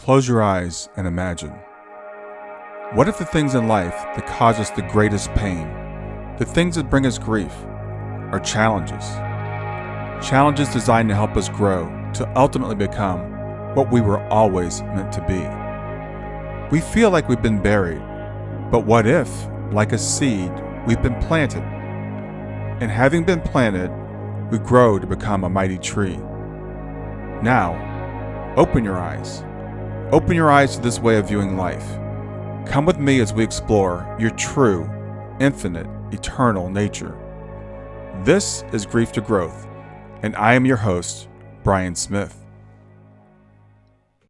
Close your eyes and imagine. What if the things in life that cause us the greatest pain, the things that bring us grief, are challenges? Challenges designed to help us grow, to ultimately become what we were always meant to be. We feel like we've been buried, but what if, like a seed, we've been planted? And having been planted, we grow to become a mighty tree. Now, open your eyes. Open your eyes to this way of viewing life. Come with me as we explore your true, infinite, eternal nature. This is Grief to Growth, and I am your host, Brian Smith.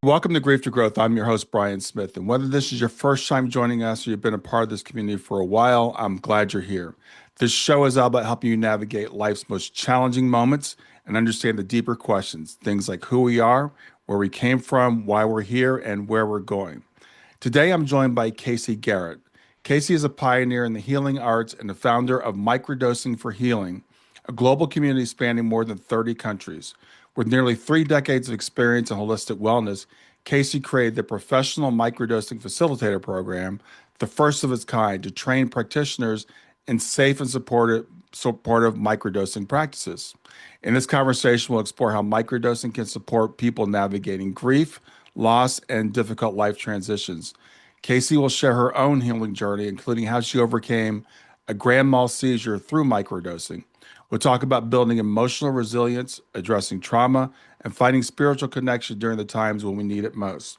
Welcome to Grief to Growth. I'm your host, Brian Smith, and whether this is your first time joining us or you've been a part of this community for a while, I'm glad you're here. This show is all about helping you navigate life's most challenging moments and understand the deeper questions, things like who we are, where we came from, why we're here, and where we're going. Today, I'm joined by Kayse Gehret. Kayse is a pioneer in the healing arts and the founder of Microdosing for Healing, a global community spanning more than 30 countries. With nearly 3 decades of experience in holistic wellness, Kayse created the professional microdosing facilitator program, the first of its kind, to train practitioners in safe and supportive microdosing practices. In this conversation, we'll explore how microdosing can support people navigating grief, loss, and difficult life transitions. Kayse will share her own healing journey, including how she overcame a grand mal seizure through microdosing. We'll talk about building emotional resilience, addressing trauma, and finding spiritual connection during the times when we need it most.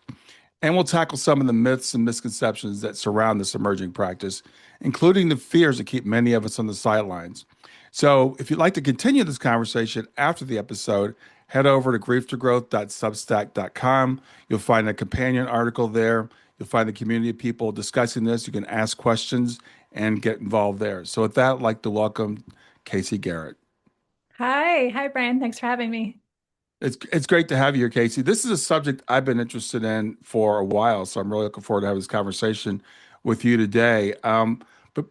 And we'll tackle some of the myths and misconceptions that surround this emerging practice, including the fears that keep many of us on the sidelines. So if you'd like to continue this conversation after the episode, head over to grieftogrowth.substack.com. You'll find a companion article there. You'll find the community of people discussing this. You can ask questions and get involved there. So with that, I'd like to welcome Kayse Gehret. Hi, Brian. Thanks for having me. It's great to have you here, Kayse. This is a subject I've been interested in for a while, so I'm really looking forward to having this conversation with you today. But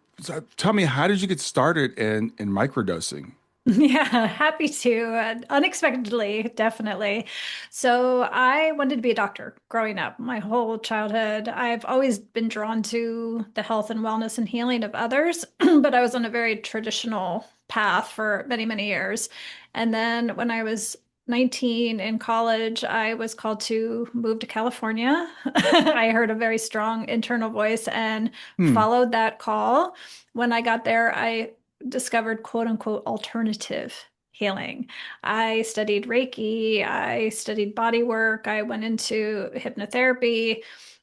tell me, how did you get started in microdosing? Yeah, happy to. Unexpectedly, definitely. So I wanted to be a doctor growing up. My whole childhood, I've always been drawn to the health and wellness and healing of others, but I was on a very traditional path for many, many years. And then when I was 19 in college, I was called to move to California. I heard a very strong internal voice and Hmm. followed that call. When I got there, I discovered quote unquote alternative healing. I studied Reiki, I studied body work, I went into hypnotherapy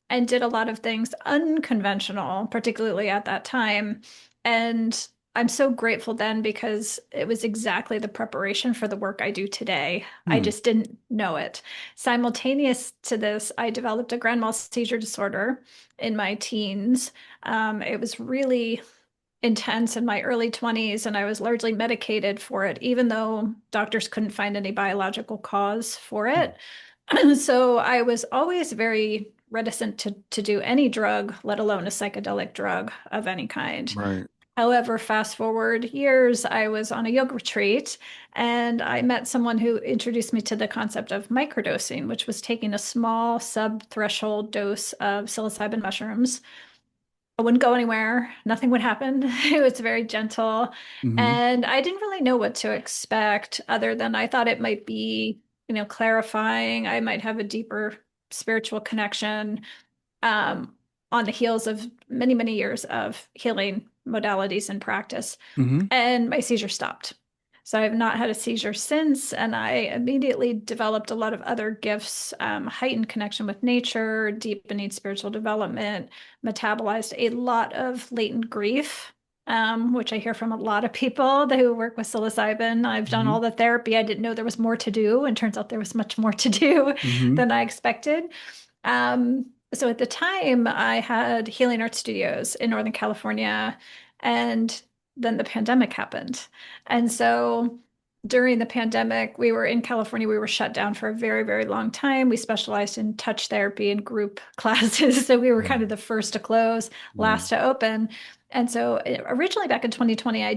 and did a lot of things unconventional, particularly at that time. And I'm so grateful then because it was exactly the preparation for the work I do today. I Hmm. just didn't know it. Simultaneous to this, I developed a grand mal seizure disorder in my teens. It was really intense in my early 20s, and I was largely medicated for it, even though doctors couldn't find any biological cause for Hmm. it. So I was always very reticent to do any drug, let alone a psychedelic drug of any kind. Right. However, fast forward years, I was on a yoga retreat and I met someone who introduced me to the concept of microdosing, which was taking a small sub-threshold dose of psilocybin mushrooms. I wouldn't go anywhere. Nothing would happen. It was very gentle. Hmm. And I didn't really know what to expect other than I thought it might be, clarifying. I might have a deeper spiritual connection um, on the heels of many, many years of healing modalities and practice. Hmm. And my seizure stopped. So I have not had a seizure since, and I immediately developed a lot of other gifts, heightened connection with nature, deepening spiritual development, metabolized a lot of latent grief, which I hear from a lot of people who work with psilocybin. I've done Hmm. all the therapy. I didn't know there was more to do, and turns out there was much more to do Hmm. than I expected. So at the time, I had healing art studios in Northern California, and then the pandemic happened. And so during the pandemic, we were in California, we were shut down for a very, very long time. We specialized in touch therapy and group classes. So we were kind of the first to close, Wow. last to open. And so originally back in 2020, I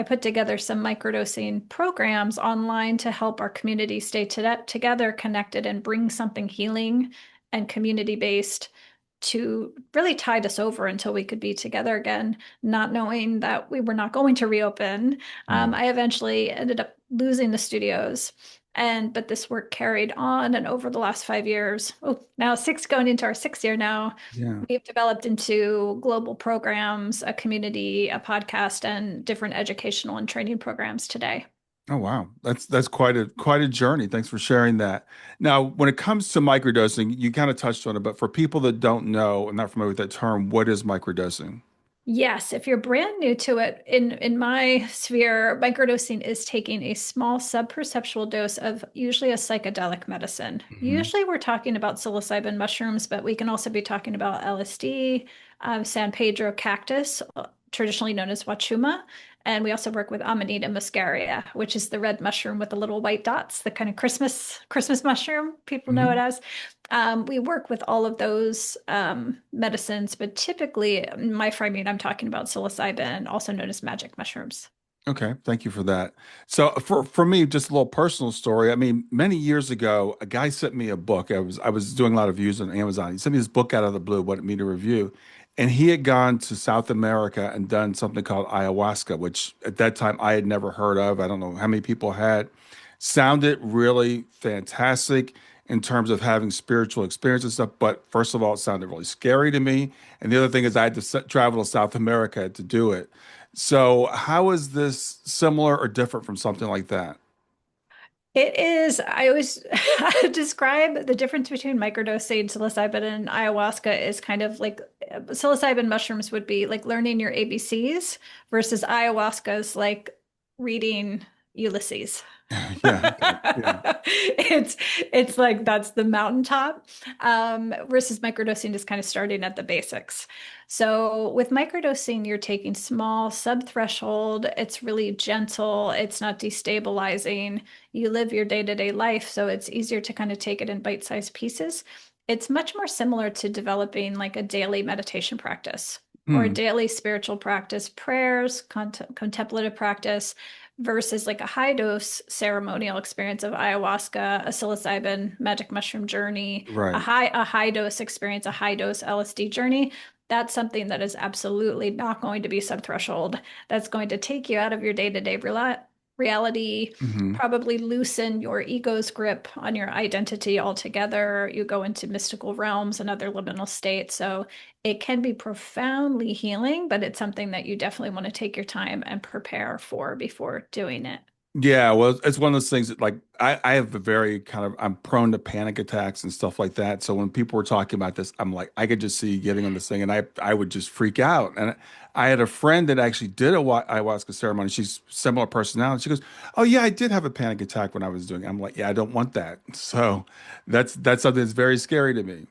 put together some microdosing programs online to help our community stay together, connected, and bring something healing and community-based to really tide us over until we could be together again, not knowing that we were not going to reopen. Mm. I eventually ended up losing the studios. But this work carried on, and over the last 5 years, oh, now six, going into our 6th year now, Yeah. we've developed into global programs, a community, a podcast, and different educational and training programs today. Oh wow, that's quite a journey. Thanks for sharing that. Now, when it comes to microdosing, you kind of touched on it, but for people that don't know and not familiar with that term, what is microdosing? Yes, if you're brand new to it, in my sphere, microdosing is taking a small subperceptual dose of usually a psychedelic medicine. Hmm. Usually we're talking about psilocybin mushrooms, but we can also be talking about LSD, San Pedro cactus, traditionally known as wachuma. And we also work with Amanita muscaria, which is the red mushroom with the little white dots, the kind of Christmas mushroom people know it Hmm. as. We work with all of those medicines, but typically, in my framing, I'm talking about psilocybin, also known as magic mushrooms. Okay, thank you for that. So for me, just a little personal story. I mean, many years ago, a guy sent me a book. I was doing a lot of reviews on Amazon. He sent me this book out of the blue, wanted me to review. And he had gone to South America and done something called ayahuasca, which at that time I had never heard of. I don't know how many people had. Sounded really fantastic in terms of having spiritual experience and stuff. But first of all, it sounded really scary to me. And the other thing is I had to travel to South America to do it. So, how is this similar or different from something like that? It is, I always describe the difference between microdosing, psilocybin, and ayahuasca is kind of like psilocybin mushrooms would be like learning your ABCs versus ayahuasca's like reading Ulysses. Yeah. Okay. Yeah. It's like that's the mountaintop, versus microdosing is kind of starting at the basics. So with microdosing, you're taking small sub-threshold. It's really gentle. It's not destabilizing. You live your day-to-day life, so it's easier to kind of take it in bite-sized pieces. It's much more similar to developing like a daily meditation practice or a Hmm. daily spiritual practice, prayers, contemplative practice versus like a high dose ceremonial experience of ayahuasca, a psilocybin magic mushroom journey, Right. a high dose experience, a high dose LSD journey. That's something that is absolutely not going to be subthreshold. That's going to take you out of your day-to-day reality, Hmm. probably loosen your ego's grip on your identity altogether. You go into mystical realms and other liminal states. So it can be profoundly healing, but it's something that you definitely want to take your time and prepare for before doing it. Yeah. Well, it's one of those things that, like, I have a very kind of, I'm prone to panic attacks and stuff like that. So when people were talking about this, I'm like, I could just see getting on this thing and I would just freak out. And I had a friend that actually did a ayahuasca ceremony. She's similar personality. She goes, "Oh, yeah, I did have a panic attack when I was doing it." I'm like, "Yeah, I don't want that." So that's something that's very scary to me.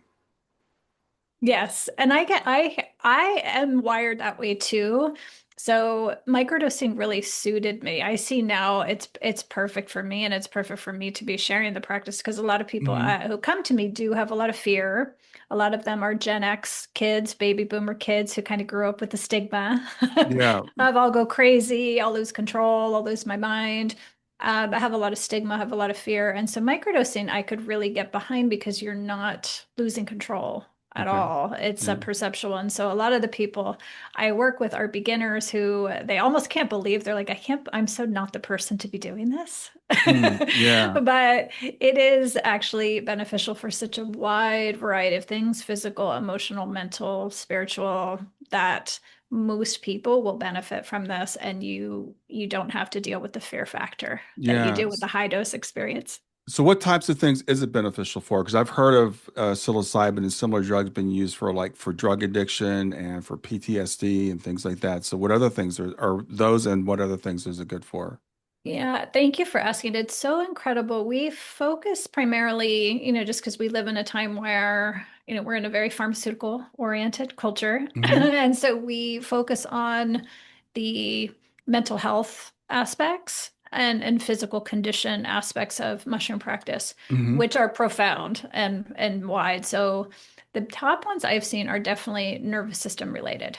Yes, and I am wired that way too. So microdosing really suited me. I see now it's perfect for me, and it's perfect for me to be sharing the practice because a lot of people Hmm. who come to me do have a lot of fear. A lot of them are Gen X kids, baby boomer kids who kind of grew up with the stigma Yeah. of I'll go crazy, I'll lose control, I'll lose my mind. I have a lot of stigma, I have a lot of fear, and so microdosing I could really get behind because you're not losing control at Okay. all. It's a Yeah. perceptual. And so a lot of the people I work with are beginners who they almost can't believe they're like, I'm so not the person to be doing this. Mm, yeah. But it is actually beneficial for such a wide variety of things, physical, emotional, mental, spiritual, that most people will benefit from this. And you don't have to deal with the fear factor that you Yeah. do with the high dose experience. So, what types of things is it beneficial for? Because I've heard of psilocybin and similar drugs being used for, like, for drug addiction and for PTSD and things like that. So, what other things are those, and what other things is it good for? Yeah, thank you for asking. It's so incredible. We focus primarily, just because we live in a time where, we're in a very pharmaceutical oriented culture. Hmm. And so we focus on the mental health aspects and physical condition aspects of mushroom practice, Hmm. which are profound and wide. So the top ones I've seen are definitely nervous system related.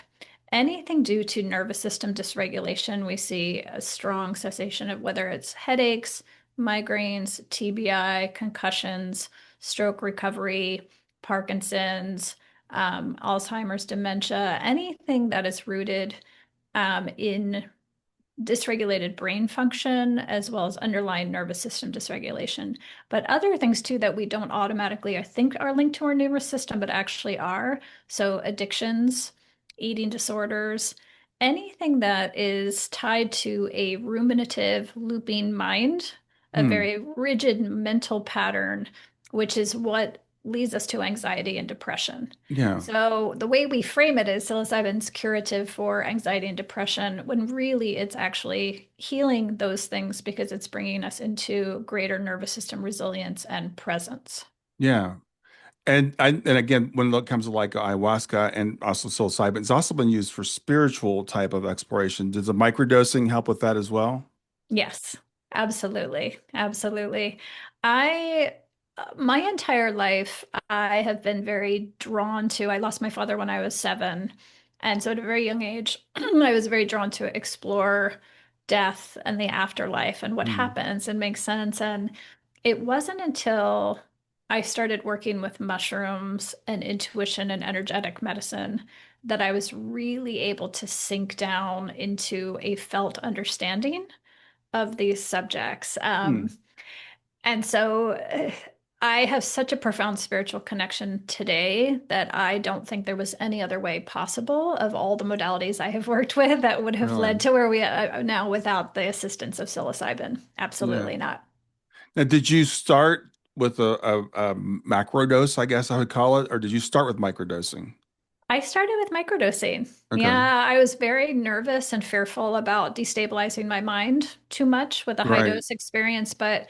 Anything due to nervous system dysregulation, we see a strong cessation of whether it's headaches, migraines, TBI, concussions, stroke recovery, Parkinson's, Alzheimer's, dementia, anything that is rooted in dysregulated brain function as well as underlying nervous system dysregulation. But other things too that we don't automatically, I think, are linked to our nervous system, but actually are. So addictions, eating disorders, anything that is tied to a ruminative looping mind, a Hmm. very rigid mental pattern, which is what leads us to anxiety and depression. Yeah. So the way we frame it is psilocybin's curative for anxiety and depression, when really it's actually healing those things because it's bringing us into greater nervous system resilience and presence. Yeah. And again, when it comes to like ayahuasca and also psilocybin, it's also been used for spiritual type of exploration. Does the microdosing help with that as well? Yes, absolutely. Absolutely. I, my entire life, I have been very drawn to, I lost my father when I was 7. And so at a very young age, I was very drawn to explore death and the afterlife and what Hmm. happens and make sense. And it wasn't until I started working with mushrooms and intuition and energetic medicine that I was really able to sink down into a felt understanding of these subjects. Hmm. And so I have such a profound spiritual connection today that I don't think there was any other way possible of all the modalities I have worked with that would have led Really? to where we are now without the assistance of psilocybin. Yeah. Absolutely not. Now, did you start with a macro dose, I guess I would call it, or did you start with microdosing? I started with microdosing. Okay. Yeah, I was very nervous and fearful about destabilizing my mind too much with a high Right. dose experience, but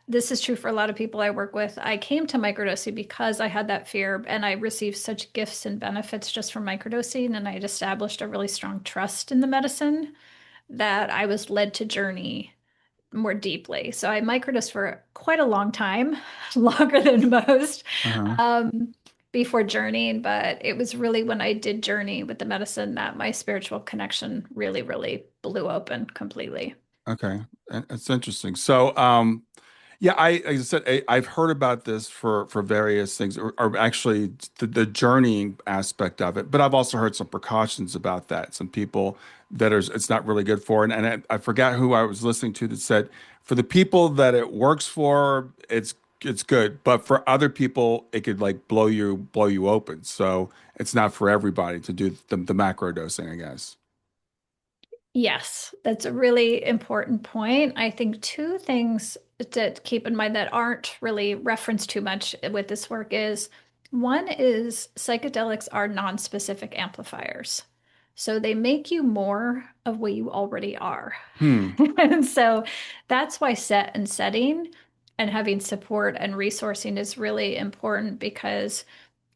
this is true for a lot of people I work with. I came to microdosing because I had that fear and I received such gifts and benefits just from microdosing, and I had established a really strong trust in the medicine that I was led to journey more deeply. So I microdosed for quite a long time, longer than most, Uh-huh. um, before journeying. But it was really when I did journey with the medicine that my spiritual connection really, really blew open completely. Okay. That's interesting. So, yeah, like I said, I've heard about this for various things, or actually the journeying aspect of it. But I've also heard some precautions about that. Some people that are it's not really good for, and I forgot who I was listening to that said for the people that it works for, it's good, but for other people, it could like blow you open. So it's not for everybody to do the macro dosing, I guess. Yes, that's a really important point. I think two things to keep in mind that aren't really referenced too much with this work is one is psychedelics are non-specific amplifiers. So they make you more of what you already are. Hmm. And so that's why set and setting and having support and resourcing is really important because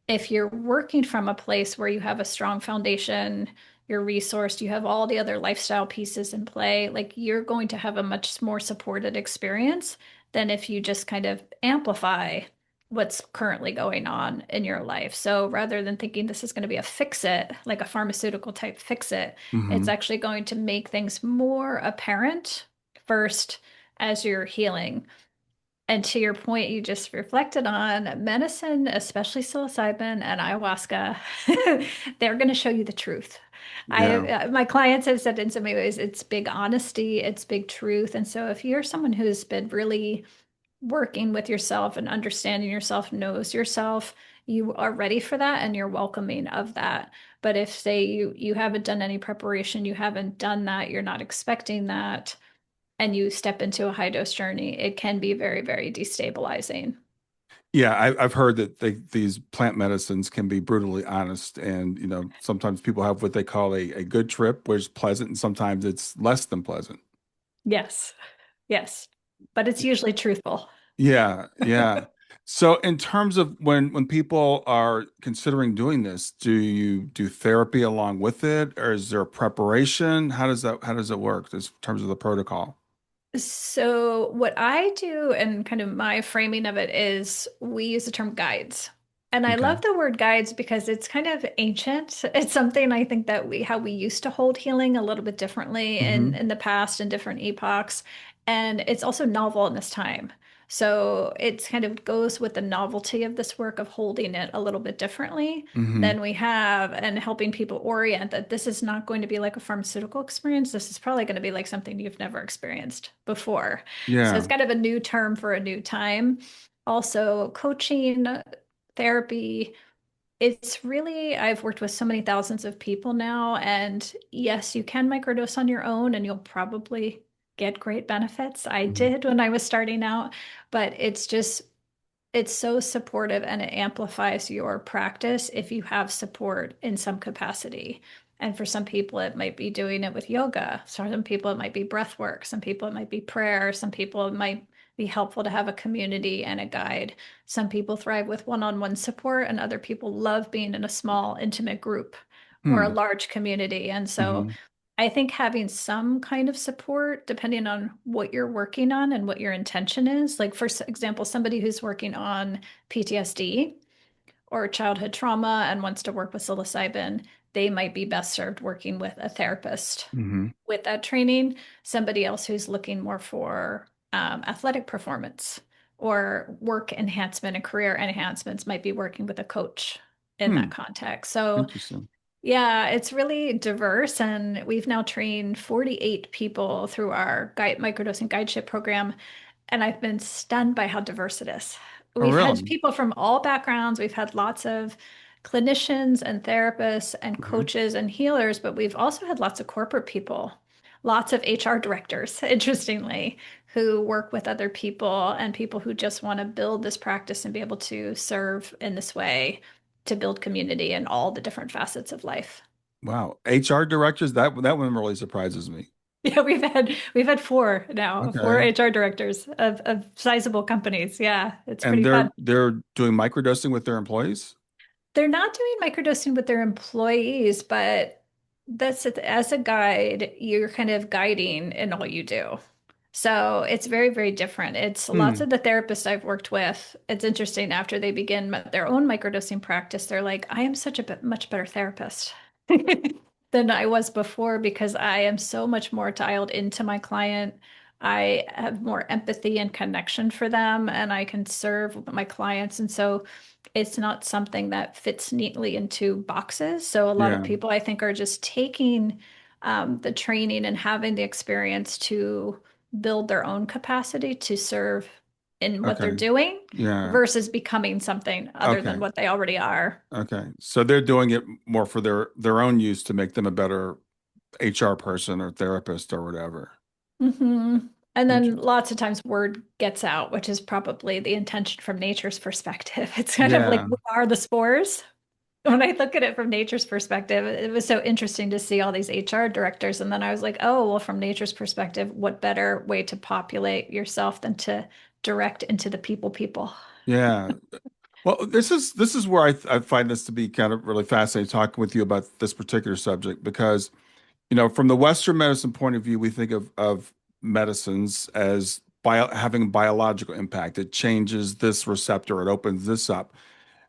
if you're working from a place where you have a strong foundation, you're resourced, you have all the other lifestyle pieces in play, like you're going to have a much more supported experience than if you just kind of amplify what's currently going on in your life. So rather than thinking this is going to be a fix it, like a pharmaceutical type fix it, it's Hmm. actually going to make things more apparent first as you're healing. And to your point, you just reflected on medicine, especially psilocybin and ayahuasca, they're going to show you the truth. Yeah. My clients have said in so many ways, it's big honesty, it's big truth. And so if you're someone who's been really working with yourself and understanding yourself, knows yourself, you are ready for that and you're welcoming of that. But if say you haven't done any preparation, you haven't done that, you're not expecting that, and you step into a high dose journey, it can be very, very destabilizing. Yeah, I've heard that these plant medicines can be brutally honest, and sometimes people have what they call a good trip, which is pleasant, and sometimes it's less than pleasant. Yes, yes. But it's usually truthful. Yeah, yeah. So in terms of when people are considering doing this, do you do therapy along with it, or is there a preparation? How does it work in terms of the protocol? So, what I do and kind of my framing of it is we use the term guides. And I Okay. love the word guides because it's kind of ancient. It's something I think that how we used to hold healing a little bit differently Hmm. in the past in different epochs. And it's also novel in this time. So it kind of goes with the novelty of this work of holding it a little bit differently Hmm. than we have and helping people orient that this is not going to be like a pharmaceutical experience. This is probably going to be like something you've never experienced before. So it's Yeah. kind of a new term for a new time. Also, coaching, therapy, it's really, I've worked with so many thousands of people now, and yes, you can microdose on your own and you'll probably get great benefits. I Hmm. did when I was starting out, but it's so supportive and it amplifies your practice if you have support in some capacity. And for some people, it might be doing it with yoga. So some people, it might be breath work. Some people, it might be prayer. Some people, it might be helpful to have a community and a guide. Some people thrive with one-on-one support, and other people love being in a small, intimate group or a Hmm. large community. And so Hmm. I think having some kind of support, depending on what you're working on and what your intention is, like for example, somebody who's working on PTSD or childhood trauma and wants to work with psilocybin, they might be best served working with a therapist Hmm. with that training. Somebody else who's looking more for athletic performance or work enhancement and career enhancements might be working with a coach in Hmm. that context. So Interesting. yeah, it's really diverse, and we've now trained 48 people through our microdosing guideship program, and I've been stunned by how diverse it is. Oh, We've had really? people from all backgrounds. We've had lots of clinicians and therapists and Hmm. coaches and healers, but we've also had lots of corporate people, lots of HR directors, interestingly, who work with other people and people who just want to build this practice and be able to serve in this way to build community in all the different facets of life. Wow. HR directors, that one really surprises me. Yeah, we've had four now, four Okay. HR directors of sizable companies. Yeah, it's And pretty fun. they're doing microdosing with their employees? They're not doing microdosing with their employees, but that's it. As a guide, you're kind of guiding in all you do. So it's very, very different. It's lots Hmm. of the therapists I've worked with. It's interesting after they begin their own microdosing practice, they're like, I am such a much better therapist than I was before because I am so much more dialed into my client. I have more empathy and connection for them, and I can serve my clients. And so it's not something that fits neatly into boxes. So a lot of Yeah. people, I think, are just taking the training and having the experience to build their own capacity to serve in what they're Okay. doing Yeah. versus becoming something other than Okay. what they already are. Okay. So they're doing it more for their own use to make them a better HR person or therapist or whatever. hmm And then Interesting. lots of times word gets out, which is probably the intention from nature's perspective. It's kind of like Yeah. we are the spores. When I look at it from nature's perspective, it was so interesting to see all these HR directors. And then I was like, oh, well, from nature's perspective, what better way to populate yourself than to direct into the people? Yeah. Well, this is where I find this to be kind of really fascinating talking with you about this particular subject because, from the Western medicine point of view, we think of medicines as having biological impact. It changes this receptor, it opens this up.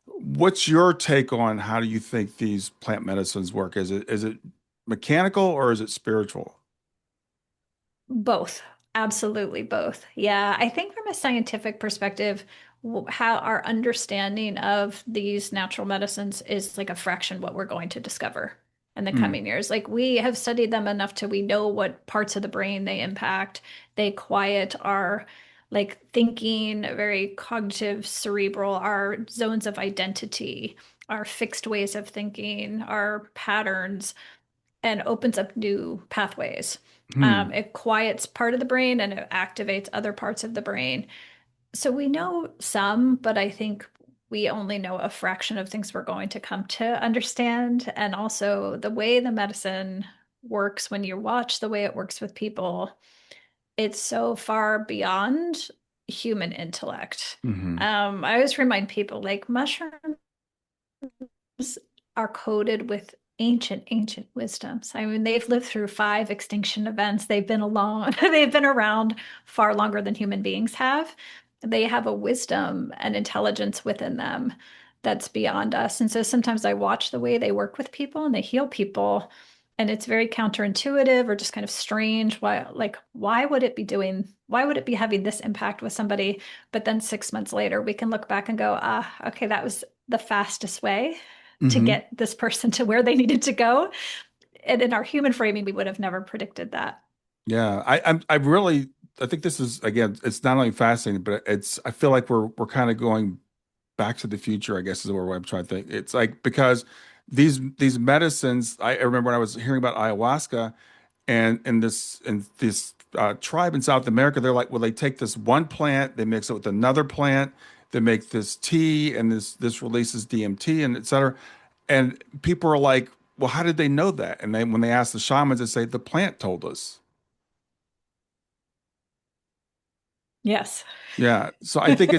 What's your take on how do you think these plant medicines work? Is it mechanical or is it spiritual? Both. Absolutely both. Yeah, I think from a scientific perspective, how our understanding of these natural medicines is like a fraction what we're going to discover in the Hmm. coming years. Like we have studied them enough to we know what parts of the brain they impact. They quiet our like thinking, very cognitive, cerebral, our zones of identity, our fixed ways of thinking, our patterns and opens up new pathways. Hmm. It quiets part of the brain and it activates other parts of the brain. So we know some, but I think we only know a fraction of things we're going to come to understand. And also the way the medicine works when you watch the way it works with people, it's so far beyond human intellect. Hmm. I always remind people like mushrooms are coded with ancient wisdoms. I mean, they've lived through five extinction events. They've been along, they've been around far longer than human beings have. They have a wisdom and intelligence within them that's beyond us. And so sometimes I watch the way they work with people and they heal people. and it's very counterintuitive or just kind of strange. Why would it be having this impact with somebody? But then 6 months later, we can look back and go, okay, that was the fastest way to Hmm. get this person to where they needed to go. And in our human framing, we would have never predicted that. Yeah, I really I think this is again, it's not only fascinating, but I feel like we're kind of going back to the future, I guess is the word I'm trying to think. It's like because these medicines, I remember when I was hearing about ayahuasca and in this tribe in South America, they're like, well, they take this one plant, they mix it with another plant, they make this tea, and this releases DMT and et cetera. And people are like, well, how did they know that? And then when they ask the shamans, they say the plant told us. Yes. Yeah, so I think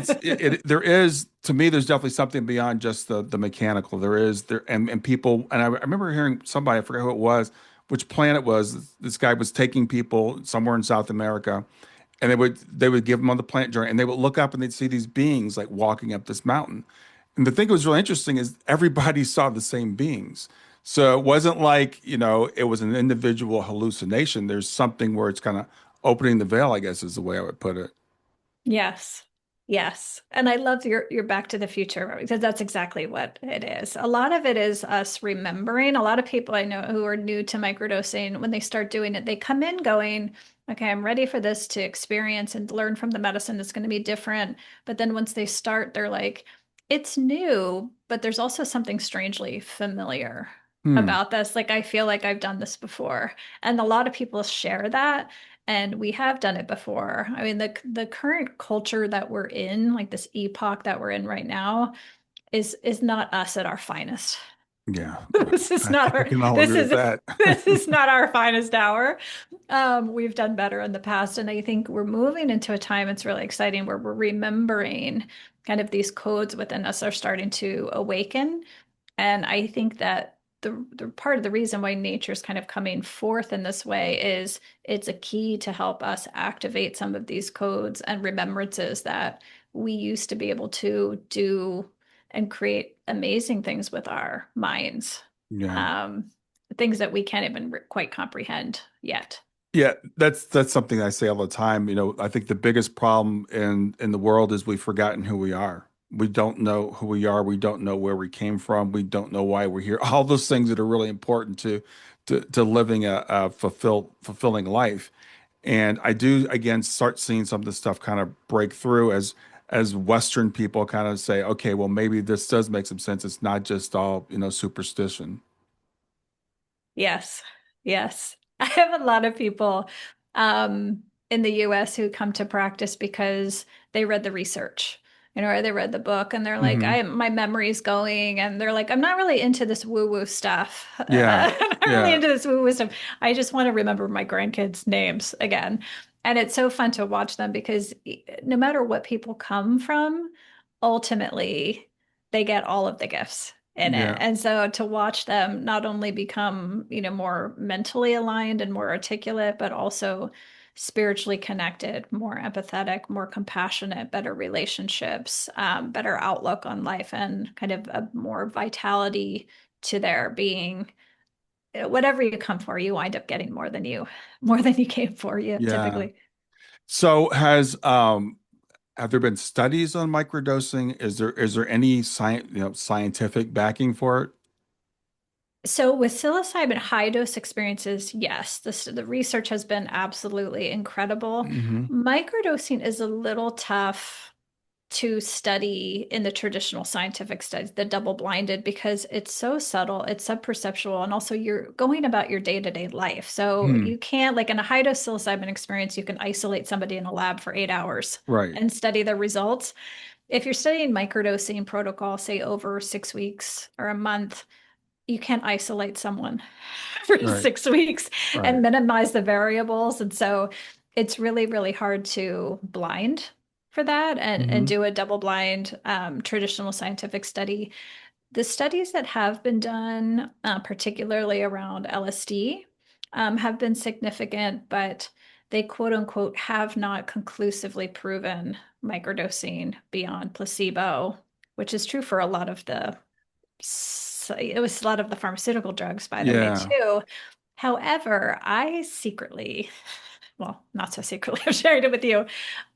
there is to me there's definitely something beyond just the mechanical. There is there and people and I remember hearing somebody I forgot who it was, which planet it was. This guy was taking people somewhere in South America, and they would give them on the planet journey, and they would look up and they'd see these beings like walking up this mountain. And the thing that was really interesting is everybody saw the same beings. So it wasn't like, it was an individual hallucination. There's something where it's kind of opening the veil, I guess is the way I would put it. Yes. Yes. And I love your Back to the Future because that's exactly what it is. A lot of it is us remembering. A lot of people I know who are new to microdosing, when they start doing it, they come in going, okay, I'm ready for this to experience and learn from the medicine. It's going to be different. But then once they start, they're like, it's new, but there's also something strangely familiar Hmm. about this. Like I feel like I've done this before. And a lot of people share that. And we have done it before. I mean, the current culture that we're in, like this epoch that we're in right now, is not us at our finest. Yeah, This is not I our can all this agree with is that. this is not our finest hour. We've done better in the past, and I think we're moving into a time it's really exciting where we're remembering kind of these codes within us are starting to awaken. And I think that the part of the reason why nature is kind of coming forth in this way is it's a key to help us activate some of these codes and remembrances that we used to be able to do and create amazing things with our minds. Yeah. Um, Things that we can't even quite comprehend yet. Yeah, that's something I say all the time. I think the biggest problem in the world is we've forgotten who we are. We don't know who we are. We don't know where we came from. We don't know why we're here. All those things that are really important to living a fulfilling life. And I do again start seeing some of this stuff kind of break through as Western people kind of say, okay, well maybe this does make some sense. It's not just all, superstition. Yes, yes. I have a lot of people in the US who come to practice because they read the research, or they read the book and they're like, Hmm. my memory's going, and they're like, I'm not really into this woo-woo stuff. Yeah. I'm not really Yeah. into this woo-woo stuff. I just want to remember my grandkids' names again. And it's so fun to watch them because no matter what people come from, ultimately they get all of the gifts in it. Yeah. And so to watch them not only become, more mentally aligned and more articulate, but also spiritually connected, more empathetic, more compassionate, better relationships, better outlook on life, and kind of a more vitality to their being. Whatever you come for, you wind up getting more than you came for, you Yeah. typically. So have there been studies on microdosing? Is there any scientific backing for it? So with psilocybin high dose experiences, yes, the research has been absolutely incredible. Hmm. Microdosing is a little tough to study in the traditional scientific studies, the double blinded, because it's so subtle, it's subperceptual, and also you're going about your day-to-day life. So Hmm. you can't, like in a high dose psilocybin experience, you can isolate somebody in a lab for 8 hours Right. and study the results. If you're studying microdosing protocol, say over 6 weeks or a month, you can't isolate someone for Right. 6 weeks Right. and minimize the variables. And so it's really, really hard to blind for that and Hmm. do a double blind traditional scientific study. The studies that have been done, particularly around LSD, have been significant, but they quote unquote have not conclusively proven microdosing beyond placebo, which is true for a lot of the it was a lot of the pharmaceutical drugs, by the way, Yeah. too. However, I secretly, well, not so secretly, I've shared it with you.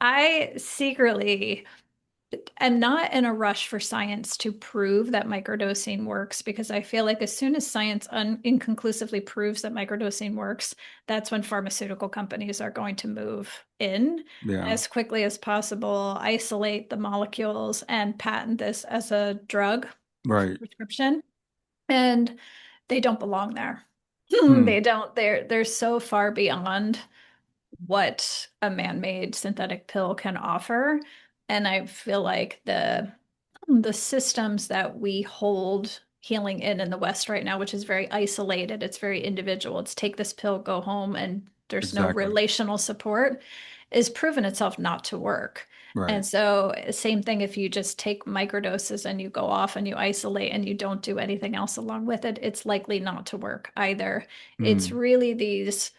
I secretly am not in a rush for science to prove that microdosing works because I feel like as soon as science inconclusively proves that microdosing works, that's when pharmaceutical companies are going to move in Yeah. as quickly as possible, isolate the molecules, and patent this as a drug Right. prescription. And they don't belong there. Hmm. They don't, they're so far beyond what a man-made synthetic pill can offer. And I feel like the systems that we hold healing in the West right now, which is very isolated, it's very individual. It's take this pill, go home, and there's no Exactly. relational support, is proven itself not to work. Right. And so, same thing if you just take microdoses and you go off and you isolate and you don't do anything else along with it, it's likely not to work either. It's Hmm. really these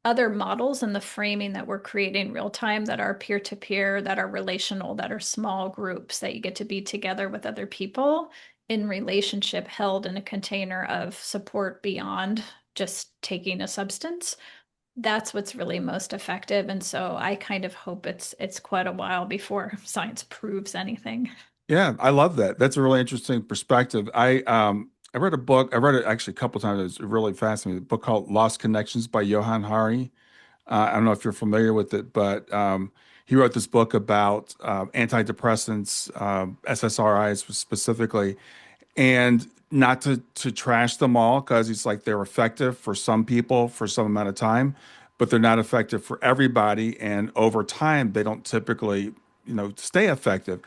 other models and the framing that we're creating real time that are peer to peer, that are relational, that are small groups that you get to be together with other people in relationship held in a container of support beyond just taking a substance. That's what's really most effective. And so I kind of hope it's quite a while before science proves anything. Yeah, I love that. That's a really interesting perspective. I read a book. I read it actually a couple times. It was really fascinating. A book called Lost Connections by Johann Hari. I don't know if you're familiar with it, but he wrote this book about antidepressants, SSRIs specifically, and not to trash them all because he's like they're effective for some people for some amount of time, but they're not effective for everybody, and over time they don't typically stay effective.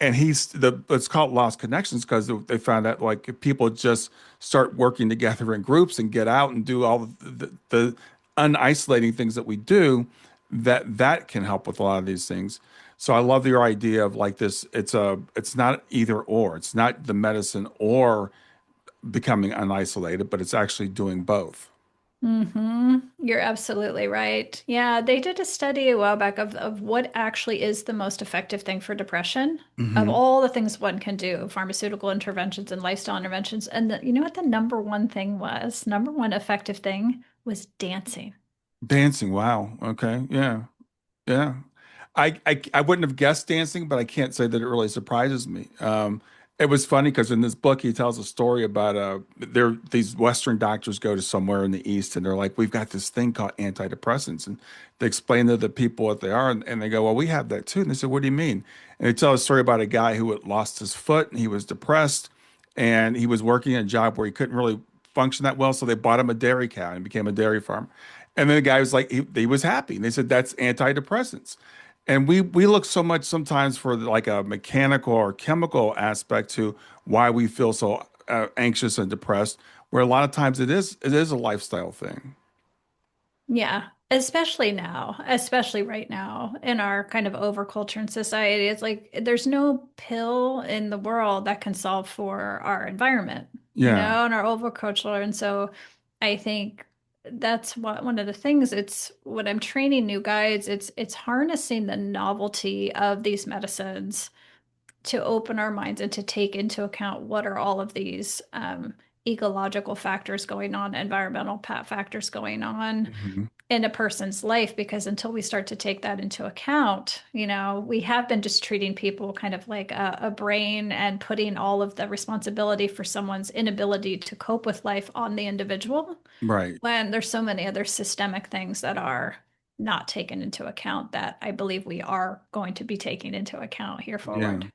And it's called lost connections because they found out like if people just start working together in groups and get out and do all the unisolating things that we do, that can help with a lot of these things. So I love your idea of like this. It's not either or. It's not the medicine or becoming unisolated, but it's actually doing both. You're absolutely right. Yeah, they did a study a while back of what actually is the most effective thing for depression of Hmm. all the things one can do, pharmaceutical interventions and lifestyle interventions. And you know what the number one thing was? Number one effective thing was dancing. Dancing. Wow. Okay. Yeah. Yeah. I wouldn't have guessed dancing, but I can't say that it really surprises me. It was funny because in this book he tells a story about there these Western doctors go to somewhere in the East and they're like, we've got this thing called antidepressants, and they explain to the people what they are, and they go, well, we have that too. And they said, what do you mean? And they tell a story about a guy who had lost his foot and he was depressed, and he was working a job where he couldn't really function that well, so they bought him a dairy cow and he became a dairy farmer. And then the guy was like, he was happy. And they said, that's antidepressants. And we look so much sometimes for like a mechanical or chemical aspect to why we feel so anxious and depressed, where a lot of times it is a lifestyle thing. Yeah, especially now, especially right now in our kind of overculture and society. It's like there's no pill in the world that can solve for our environment, Yeah. and our overculture. And so I think that's what one of the things it's when I'm training new guides, it's harnessing the novelty of these medicines to open our minds and to take into account what are all of these ecological factors going on, environmental factors going on Hmm. in a person's life, because until we start to take that into account, we have been just treating people kind of like a brain and putting all of the responsibility for someone's inability to cope with life on the individual Right. when there's so many other systemic things that are not taken into account that I believe we are going to be taking into account here Yeah. forward.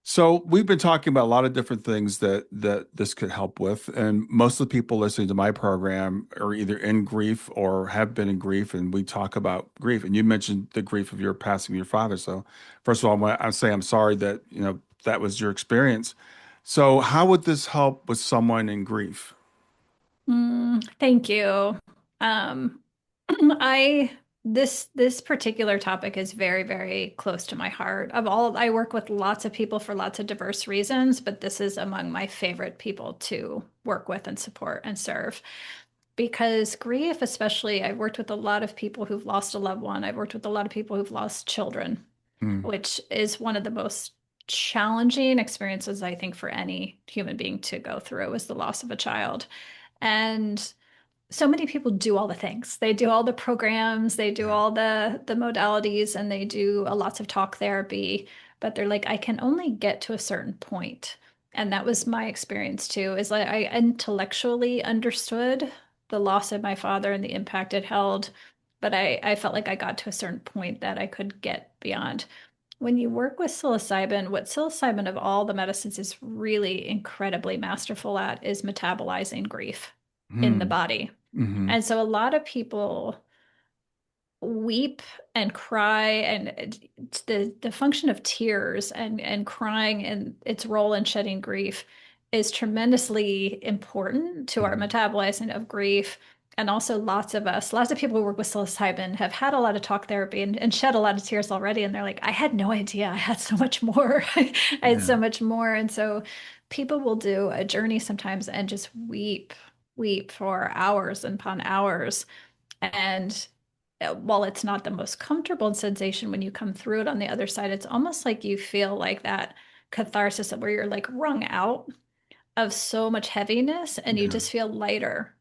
So we've been talking about a lot of different things that this could help with, and most of the people listening to my program are either in grief or have been in grief, and we talk about grief. And you mentioned the grief of your passing of your father. So first of all, I say I'm sorry that that was your experience. So how would this help with someone in grief? Thank you. Um, I this particular topic is very, very close to my heart. Of all, I work with lots of people for lots of diverse reasons, but this is among my favorite people to work with and support and serve. Because grief, especially, I've worked with a lot of people who've lost a loved one. I've worked with a lot of people who've lost children, Mm, which is one of the most challenging experiences, I think, for any human being to go through is the loss of a child. And so many people do all the things. They do all the programs, they do Yeah. all the modalities, and they do lots of talk therapy, but they're like, I can only get to a certain point. And that was my experience too, is like I intellectually understood the loss of my father and the impact it held, but I felt like I got to a certain point that I could get beyond. When you work with psilocybin, what psilocybin of all the medicines is really incredibly masterful at is metabolizing grief in the Hmm. body. Hmm. And so a lot of people weep and cry, and the function of tears and crying and its role in shedding grief is tremendously important to our Hmm. metabolizing of grief. And also lots of people who work with psilocybin have had a lot of talk therapy and shed a lot of tears already. And they're like, I had no idea I had so much more. I had Yeah. so much more. And so people will do a journey sometimes and just weep for hours and upon hours. And while it's not the most comfortable sensation when you come through it on the other side, it's almost like you feel like that catharsis where you're like wrung out of so much heaviness and you Yeah. just feel lighter.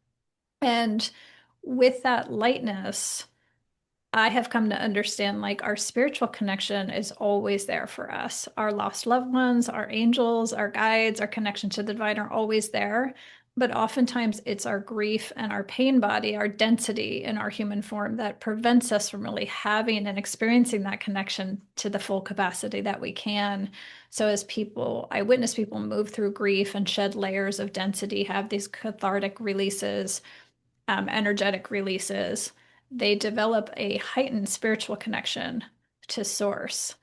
And with that lightness, I have come to understand like our spiritual connection is always there for us. Our lost loved ones, our angels, our guides, our connection to the divine are always there. But oftentimes it's our grief and our pain body, our density in our human form that prevents us from really having and experiencing that connection to the full capacity that we can. So, as people, I witness people move through grief and shed layers of density, have these cathartic releases, energetic releases, they develop a heightened spiritual connection to source.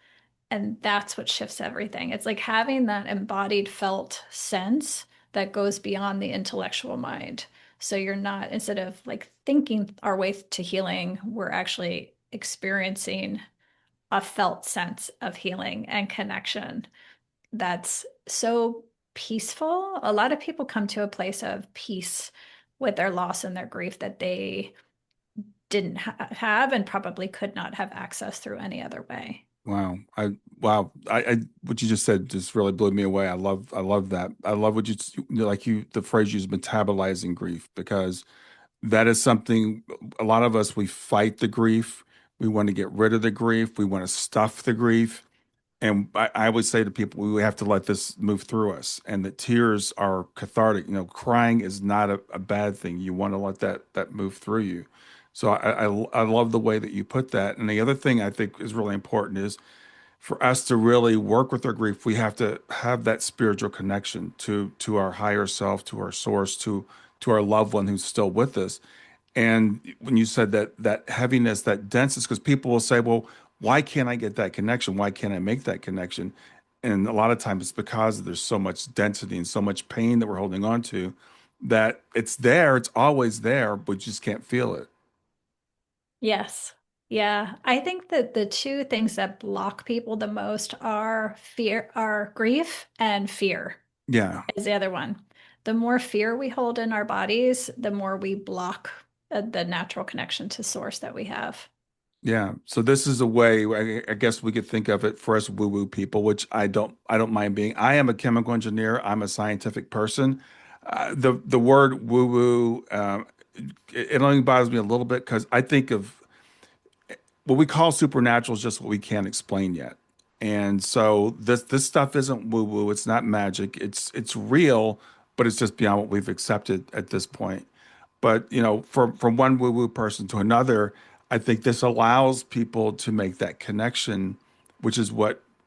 And that's what shifts everything. It's like having that embodied felt sense that goes beyond the intellectual mind. So you're not, instead of like thinking our way to healing, we're actually experiencing a felt sense of healing and connection that's so peaceful. A lot of people come to a place of peace with their loss and their grief that they didn't have and probably could not have access through any other way. Wow. I what you just said just really blew me away. I love that. I love what like the phrase you use, metabolizing grief, because that is something a lot of us, we fight the grief. We want to get rid of the grief. We want to stuff the grief. And I would say to people, we have to let this move through us, and that tears are cathartic. Crying is not a bad thing. You want to let that move through you. So I love the way that you put that. And the other thing I think is really important is for us to really work with our grief, we have to have that spiritual connection to our higher self, to our source, to our loved one who's still with us. And when you said that heaviness, that denseness, because people will say, well, why can't I get that connection? Why can't I make that connection? And a lot of times it's because there's so much density and so much pain that we're holding on to that it's there, it's always there, but you just can't feel it. Yes. Yeah. I think that the two things that block people the most are grief and fear Yeah. is the other one. The more fear we hold in our bodies, the more we block the natural connection to source that we have. Yeah. So this is a way I guess we could think of it for us woo-woo people, which I don't mind being. I am a chemical engineer. I'm a scientific person. The word woo-woo, it only bothers me a little bit because I think of what we call supernatural is just what we can't explain yet. And so this stuff isn't woo-woo. It's not magic. It's real, but it's just beyond what we've accepted at this point. But from one woo-woo person to another, I think this allows people to make that connection, which is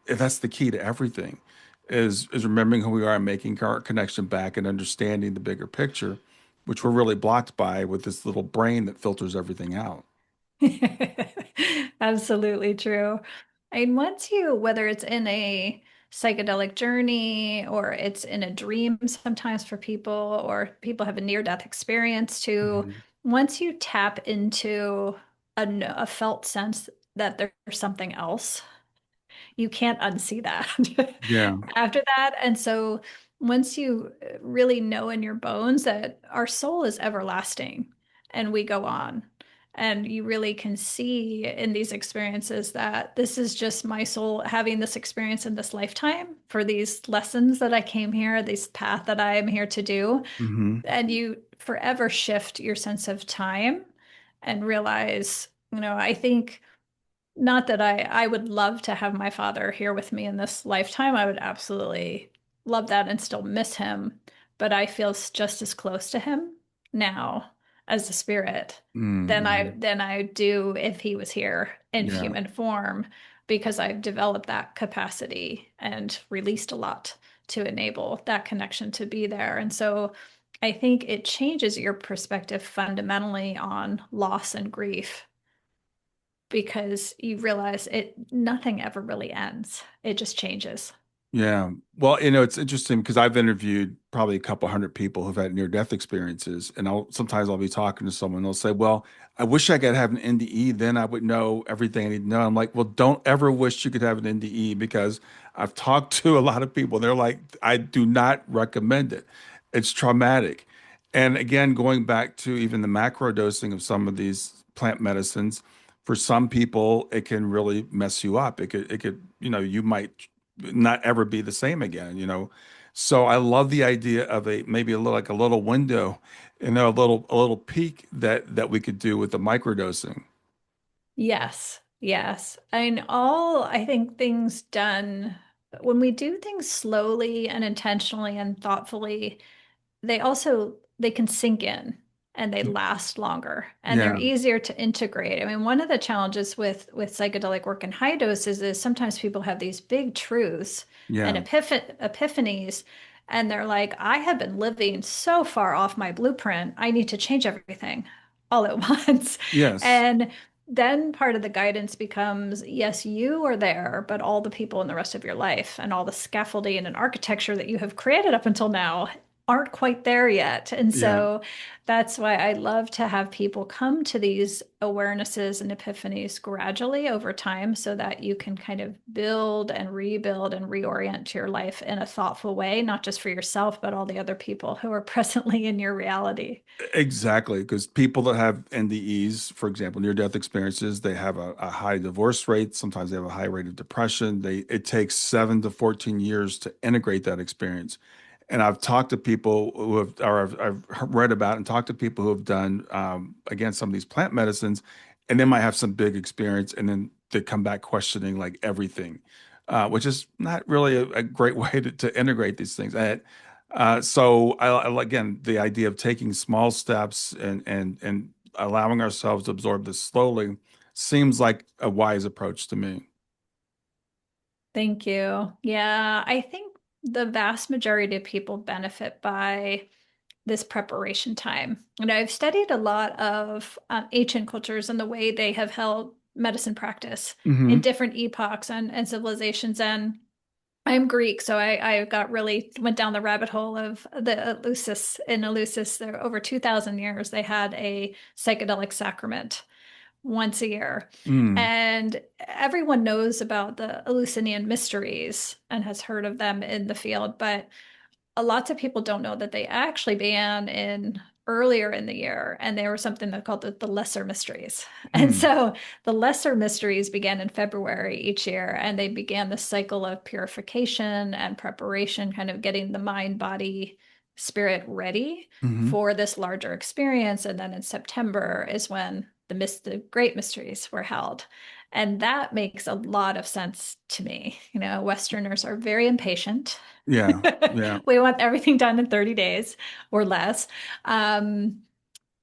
that's the key to everything, is remembering who we are and making our connection back and understanding the bigger picture, which we're really blocked by with this little brain that filters everything out. Absolutely true. And once you, whether it's in a psychedelic journey or it's in a dream sometimes for people, or people have a near-death experience too, Mhm. once you tap into a felt sense that there's something else, you can't unsee that Yeah. after that. And so once you really know in your bones that our soul is everlasting and we go on, And you really can see in these experiences that this is just my soul having this experience in this lifetime for these lessons that I came here, this path that I am here to do. Hmm. And you forever shift your sense of time and realize, I think not that I would love to have my father here with me in this lifetime. I would absolutely love that and still miss him, but I feel just as close to him now as the spirit than I Hmm. than I do if he was here in Yeah. human form, because I've developed that capacity and released a lot to enable that connection to be there. And so I think it changes your perspective fundamentally on loss and grief, because you realize nothing ever really ends. It just changes. Yeah. Well, it's interesting because I've interviewed probably a couple hundred people who've had near-death experiences, and I'll be talking to someone, they'll say, "Well, I wish I could have an NDE, then I would know everything I need to know." I'm like, "Well, don't ever wish you could have an NDE because I've talked to a lot of people, they're like, I do not recommend it. It's traumatic." And again, going back to even the macro dosing of some of these plant medicines, for some people, it can really mess you up. You might not ever be the same again. So I love the idea of a maybe a little like a little window, a little peek that we could do with the microdosing. Yes, yes. And I think things done when we do things slowly and intentionally and thoughtfully, they can sink in and they last longer and they're Yeah, easier to integrate. I mean, one of the challenges with psychedelic work in high doses is sometimes people have these big truths and yeah, epiphanies, and they're like, I have been living so far off my blueprint, I need to change everything all at once. yes, And then part of the guidance becomes, yes, you are there, but all the people in the rest of your life and all the scaffolding and architecture that you have created up until now aren't quite there yet. And yeah. so that's why I love to have people come to these awarenesses and epiphanies gradually over time so that you can kind of build and rebuild and reorient your life in a thoughtful way, not just for yourself, but all the other people who are presently in your reality. Exactly, because people that have NDEs, for example, near-death experiences, they have a high divorce rate. Sometimes they have a high rate of depression. It takes 7 to 14 years to integrate that experience. And I've talked to people who have, or I've read about and talked to people who have done, again, some of these plant medicines, and they might have some big experience, and then they come back questioning like everything, which is not really a great way to integrate these things. So again, the idea of taking small steps and allowing ourselves to absorb this slowly seems like a wise approach to me. Thank you. Yeah, I think the vast majority of people benefit by this preparation time. And I've studied a lot of ancient cultures and the way they have held medicine practice in Hmm. different epochs and civilizations. And I'm Greek, so I got really went down the rabbit hole of the Eleusis. In Eleusis, there over 2,000 years, they had a psychedelic sacrament once a year. Mm. And everyone knows about the Eleusinian mysteries and has heard of them in the field, but lots of people don't know that they actually began in earlier in the year, and they were something that called the lesser mysteries. And Mm. so the lesser mysteries began in February each year, and they began the cycle of purification and preparation, kind of getting the mind, body, spirit ready Hmm. for this larger experience. And then in September is when the great mysteries were held. And that makes a lot of sense to me. Westerners are very impatient. Yeah, yeah. We want everything done in 30 days or less. Um,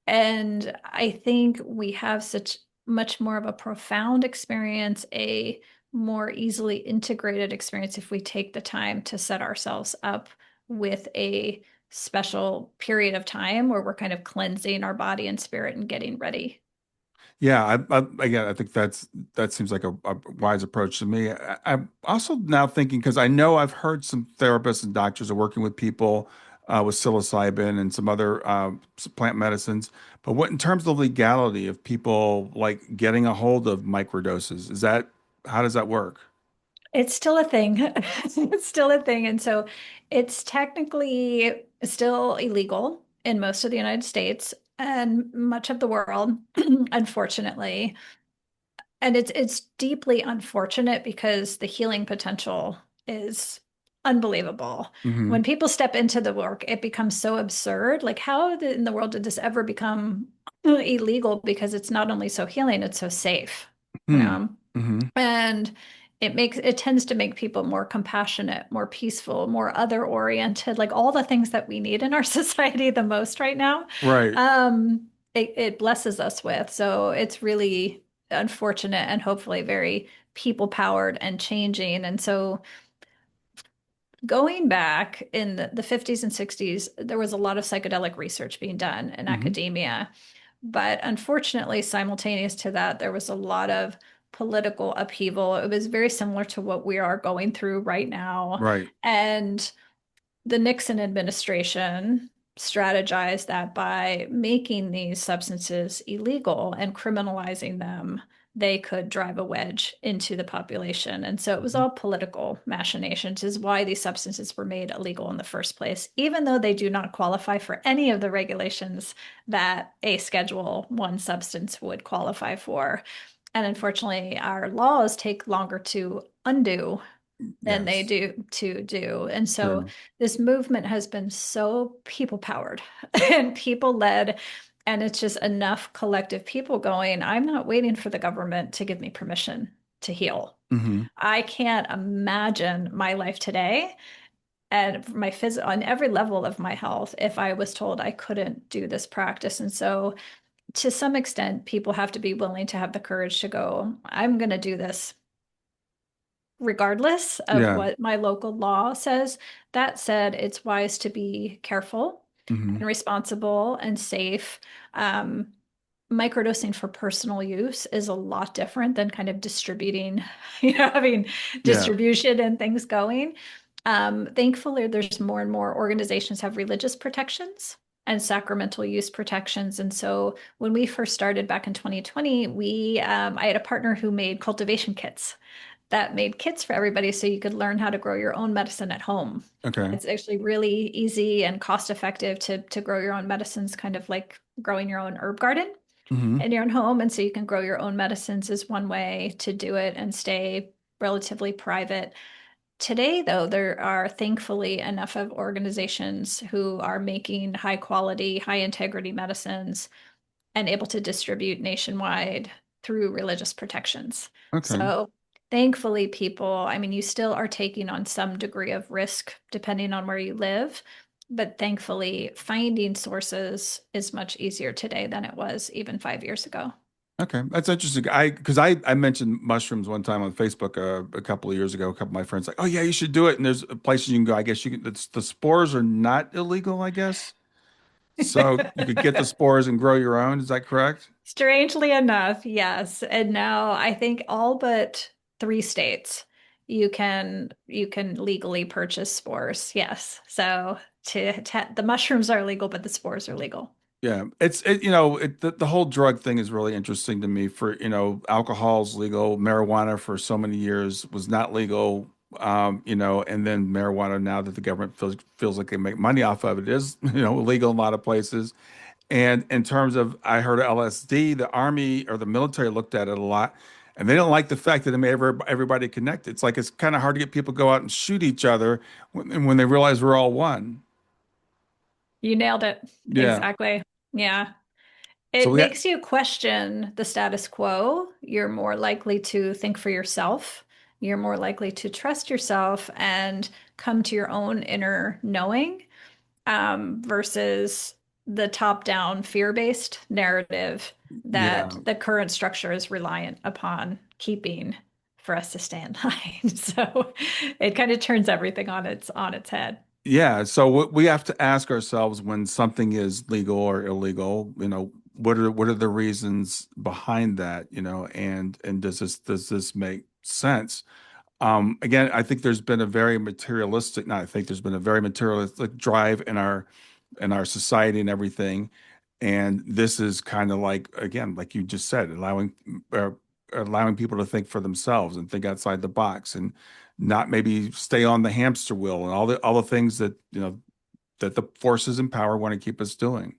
and I think we have such much more of a profound experience, a more easily integrated experience if we take the time to set ourselves up with a special period of time where we're kind of cleansing our body and spirit and getting ready. Yeah, again, I think that seems like a wise approach to me. I'm also now thinking because I know I've heard some therapists and doctors are working with people with psilocybin and some other plant medicines. But what in terms of legality of people like getting a hold of microdoses, is that how does that work? It's still a thing. It's still a thing. And so it's technically still illegal in most of the United States. and much of the world, unfortunately. And it's deeply unfortunate because the healing potential is unbelievable. Hmm. When people step into the work, it becomes so absurd. Like, how in the world did this ever become illegal? Because it's not only so healing, it's so safe, you Hmm. know? Hmm. And it tends to make people more compassionate, more peaceful, more other oriented, like all the things that we need in our society the most right now. Right. It blesses us with. So it's really unfortunate and hopefully very people powered and changing. And so going back in the 50s and 60s, there was a lot of psychedelic research being done in Hmm. academia. But unfortunately, simultaneous to that, there was a lot of political upheaval. It was very similar to what we are going through right now. Right. And the Nixon administration strategized that by making these substances illegal and criminalizing them, they could drive a wedge into the population. And so it was Mhm. all political machinations, is why these substances were made illegal in the first place, even though they do not qualify for any of the regulations that a Schedule One substance would qualify for. And unfortunately, our laws take longer to undo than they Yes. do to do. And so True. this movement has been so people powered and people led. And it's just enough collective people going, I'm not waiting for the government to give me permission to heal. Hmm. I can't imagine my life today and my physical on every level of my health if I was told I couldn't do this practice. And so to some extent, people have to be willing to have the courage to go, I'm going to do this regardless of Yeah. what my local law says. That said, it's wise to be careful Hmm. and responsible and safe. Um, Microdosing for personal use is a lot different than kind of distributing, having Yeah. distribution and things going. Thankfully, there's more and more organizations have religious protections and sacramental use protections. And so when we first started back in 2020, I had a partner who made cultivation kits that made kits for everybody so you could learn how to grow your own medicine at home. Okay. It's actually really easy and cost effective to grow your own medicines, kind of like growing your own herb garden Hmm. in your own home. And so you can grow your own medicines is one way to do it and stay relatively private. Today, though, there are thankfully enough of organizations who are making high quality, high integrity medicines and able to distribute nationwide through religious protections. Okay. So thankfully, people, I mean, you still are taking on some degree of risk depending on where you live. But thankfully, finding sources is much easier today than it was even 5 years ago. Okay, that's interesting. Because I mentioned mushrooms one time on Facebook a couple of years ago. A couple of my friends like, oh yeah, you should do it. And there's places you can go. I guess you can. The spores are not illegal. I guess so. You could get the spores and grow your own. Is that correct? Strangely enough, yes. And now I think all but 3 states you can legally purchase spores. Yes. So the mushrooms are legal, but the spores are legal. Yeah, the whole drug thing is really interesting to me. For alcohol's legal, marijuana for so many years was not legal. And then marijuana now that the government feels like they make money off of it is illegal in a lot of places. And in terms of, I heard of LSD, the army or the military looked at it a lot, and they don't like the fact that it made everybody connect. It's like it's kind of hard to get people to go out and shoot each other when they realize we're all one. You nailed it. Yeah. Exactly. Yeah. So It we got, makes you question the status quo. You're more likely to think for yourself. You're more likely to trust yourself and come to your own inner knowing, versus the top-down fear-based narrative that yeah. the current structure is reliant upon keeping for us to stay in line. So it kind of turns everything on its head. Yeah, so we have to ask ourselves when something is legal or illegal, what are the reasons behind that, and does this make sense? Again, I think there's been a very materialistic, not I think there's been a very materialistic drive in our society and everything. And this is kind of like, again, like you just said, uh, allowing people to think for themselves and think outside the box and not maybe stay on the hamster wheel and all the things that the forces in power want to keep us doing.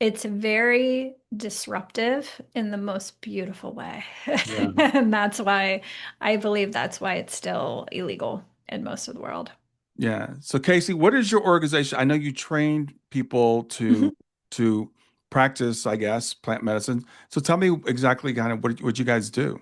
It's very disruptive in the most beautiful way. Yeah. And that's why I believe that's why it's still illegal in most of the world. Yeah. So Casey, what is your organization? I know you trained people to practice, I guess, plant medicine. So tell me exactly kind of what you guys do.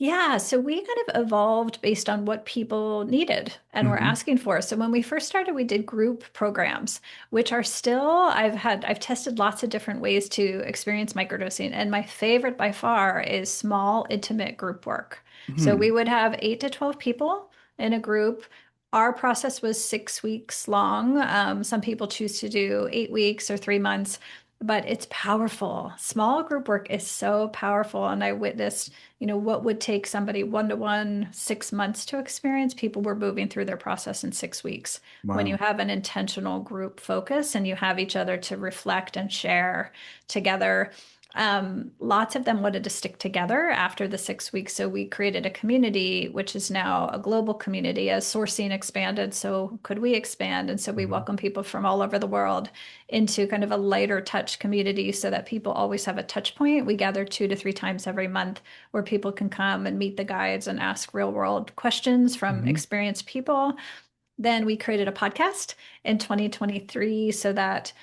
Yeah, so we kind of evolved based on what people needed and were Hmm. asking for. So when we first started, we did group programs, which are still, I've tested lots of different ways to experience microdosing. And my favorite by far is small, intimate group work. So we Hmm. would have 8 to 12 people in a group. Our process was 6 weeks long. Some people choose to do 8 weeks or 3 months, but it's powerful. Small group work is so powerful. And I witnessed what would take somebody 1-to-1 6 months to experience, people were moving through their process in 6 weeks. When you Wow. have an intentional group focus and you have each other to reflect and share together, lots of them wanted to stick together after the 6 weeks. So we created a community, which is now a global community as sourcing expanded. So could we expand? And so we Hmm. welcome people from all over the world into kind of a lighter touch community so that people always have a touch point. We gather 2 to 3 times every month where people can come and meet the guides and ask real world questions from Hmm. experienced people. Then we created a podcast in 2023 so that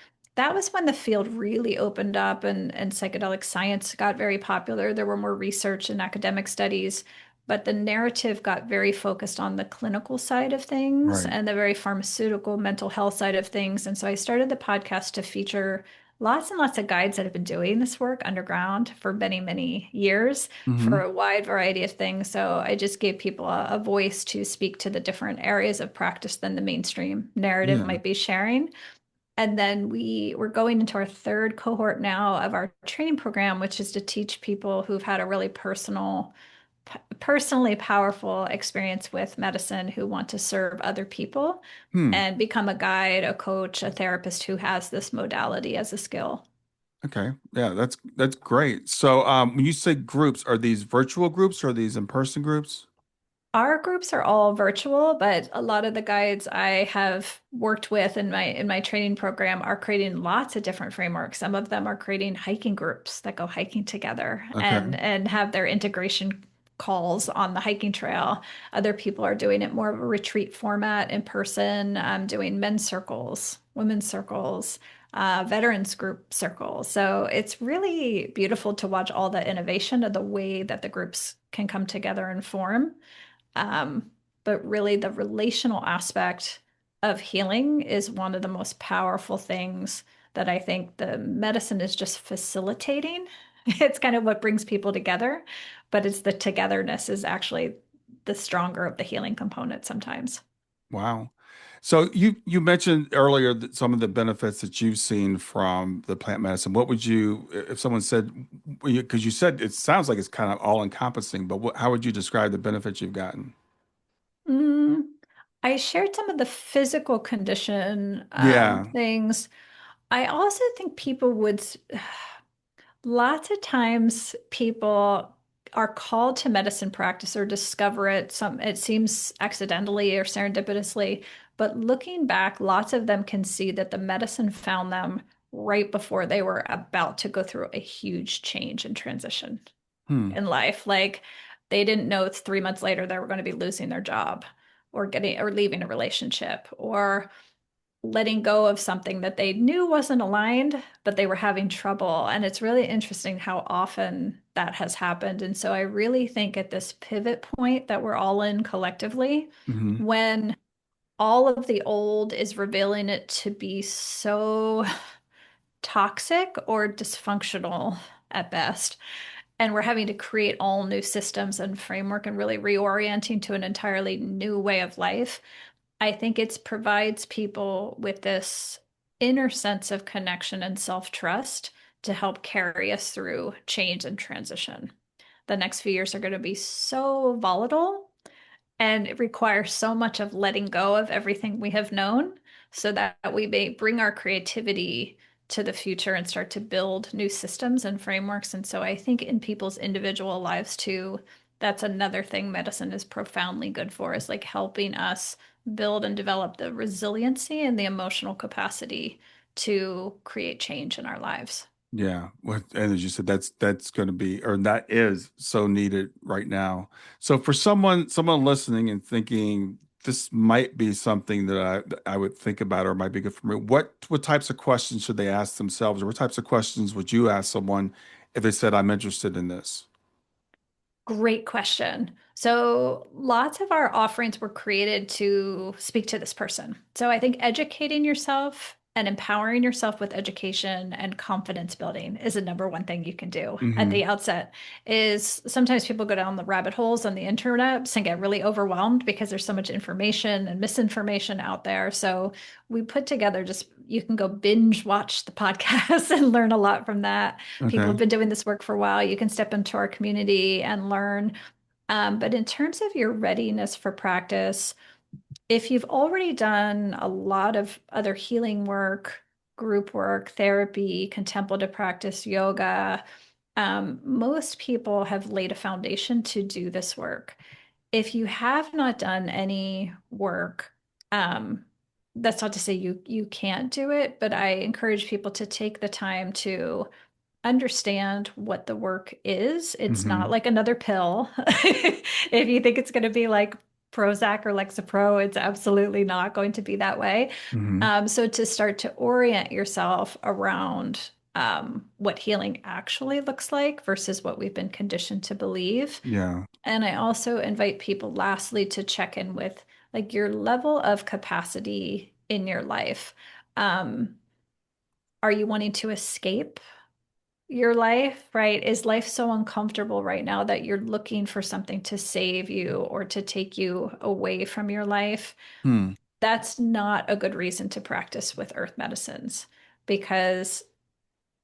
was when the field really opened up and psychedelic science got very popular. There were more research and academic studies, but the narrative got very focused on the clinical side of things Right. and the very pharmaceutical mental health side of things. And so I started the podcast to feature lots and lots of guides that have been doing this work underground for many, many years for Hmm. a wide variety of things. So I just gave people a voice to speak to the different areas of practice than the mainstream narrative Yeah. might be sharing. And then we're going into our third cohort now of our training program, which is to teach people who've had a really personally powerful experience with medicine who want to serve other people Hmm. and become a guide, a coach, a therapist who has this modality as a skill. Okay. Yeah, that's great. So when you say groups, are these virtual groups or are these in-person groups? Our groups are all virtual, but a lot of the guides I have worked with in my training program are creating lots of different frameworks. Some of them are creating hiking groups that go hiking together Okay. and have their integration calls on the hiking trail. Other people are doing it more of a retreat format in person, doing men's circles, women's circles, veterans group circles. So it's really beautiful to watch all the innovation of the way that the groups can come together and form. Um, but really, the relational aspect of healing is one of the most powerful things that I think the medicine is just facilitating. It's kind of what brings people together, but it's the togetherness is actually the stronger of the healing component sometimes. Wow. So you mentioned earlier that some of the benefits that you've seen from the plant medicine. What would you, if someone said, because you said it sounds like it's kind of all encompassing, but how would you describe the benefits you've gotten? Mm, I shared some of the physical condition Yeah. things. I also think people would. Lots of times people are called to medicine practice or discover it it seems accidentally or serendipitously, but looking back, lots of them can see that the medicine found them right before they were about to go through a huge change and transition Hmm. in life. Like they didn't know it's 3 months later they were going to be losing their job or getting or leaving a relationship or letting go of something that they knew wasn't aligned, but they were having trouble. And it's really interesting how often that has happened. And so I really think at this pivot point that we're all in collectively, Hmm. when all of the old is revealing it to be so toxic or dysfunctional at best. And we're having to create all new systems and framework and really reorienting to an entirely new way of life. I think it provides people with this inner sense of connection and self-trust to help carry us through change and transition. The next few years are going to be so volatile and it requires so much of letting go of everything we have known so that we may bring our creativity to the future and start to build new systems and frameworks. And so I think in people's individual lives too, that's another thing medicine is profoundly good for, is like helping us build and develop the resiliency and the emotional capacity to create change in our lives. Yeah. And as you said, that's going to be, or that is so needed right now. So for someone listening and thinking this might be something that I would think about or might be good for me, what types of questions should they ask themselves, or what types of questions would you ask someone if they said, I'm interested in this? Great question. So, lots of our offerings were created to speak to this person. So, I think educating yourself and empowering yourself with education and confidence building is a number one thing you can do at Hmm. the outset. Is sometimes people go down the rabbit holes on the internet and get really overwhelmed because there's so much information and misinformation out there. So, we put together just you can go binge watch the podcast and learn a lot from that. People have Okay. been doing this work for a while. You can step into our community and learn. But in terms of your readiness for practice, if you've already done a lot of other healing work, group work, therapy, contemplative practice, yoga, most people have laid a foundation to do this work. If you have not done any work, um, that's not to say you can't do it, but I encourage people to take the time to understand what the work is. It's not Hmm. like another pill. If you think it's going to be like Prozac or Lexapro, it's absolutely not going to be that way. Hmm. So to start to orient yourself around what healing actually looks like versus what we've been conditioned to believe. Yeah. And I also invite people, lastly, to check in with like your level of capacity in your life. Um, are you wanting to escape your life, right? Is life so uncomfortable right now that you're looking for something to save you or to take you away from your life? Hmm. That's not a good reason to practice with earth medicines because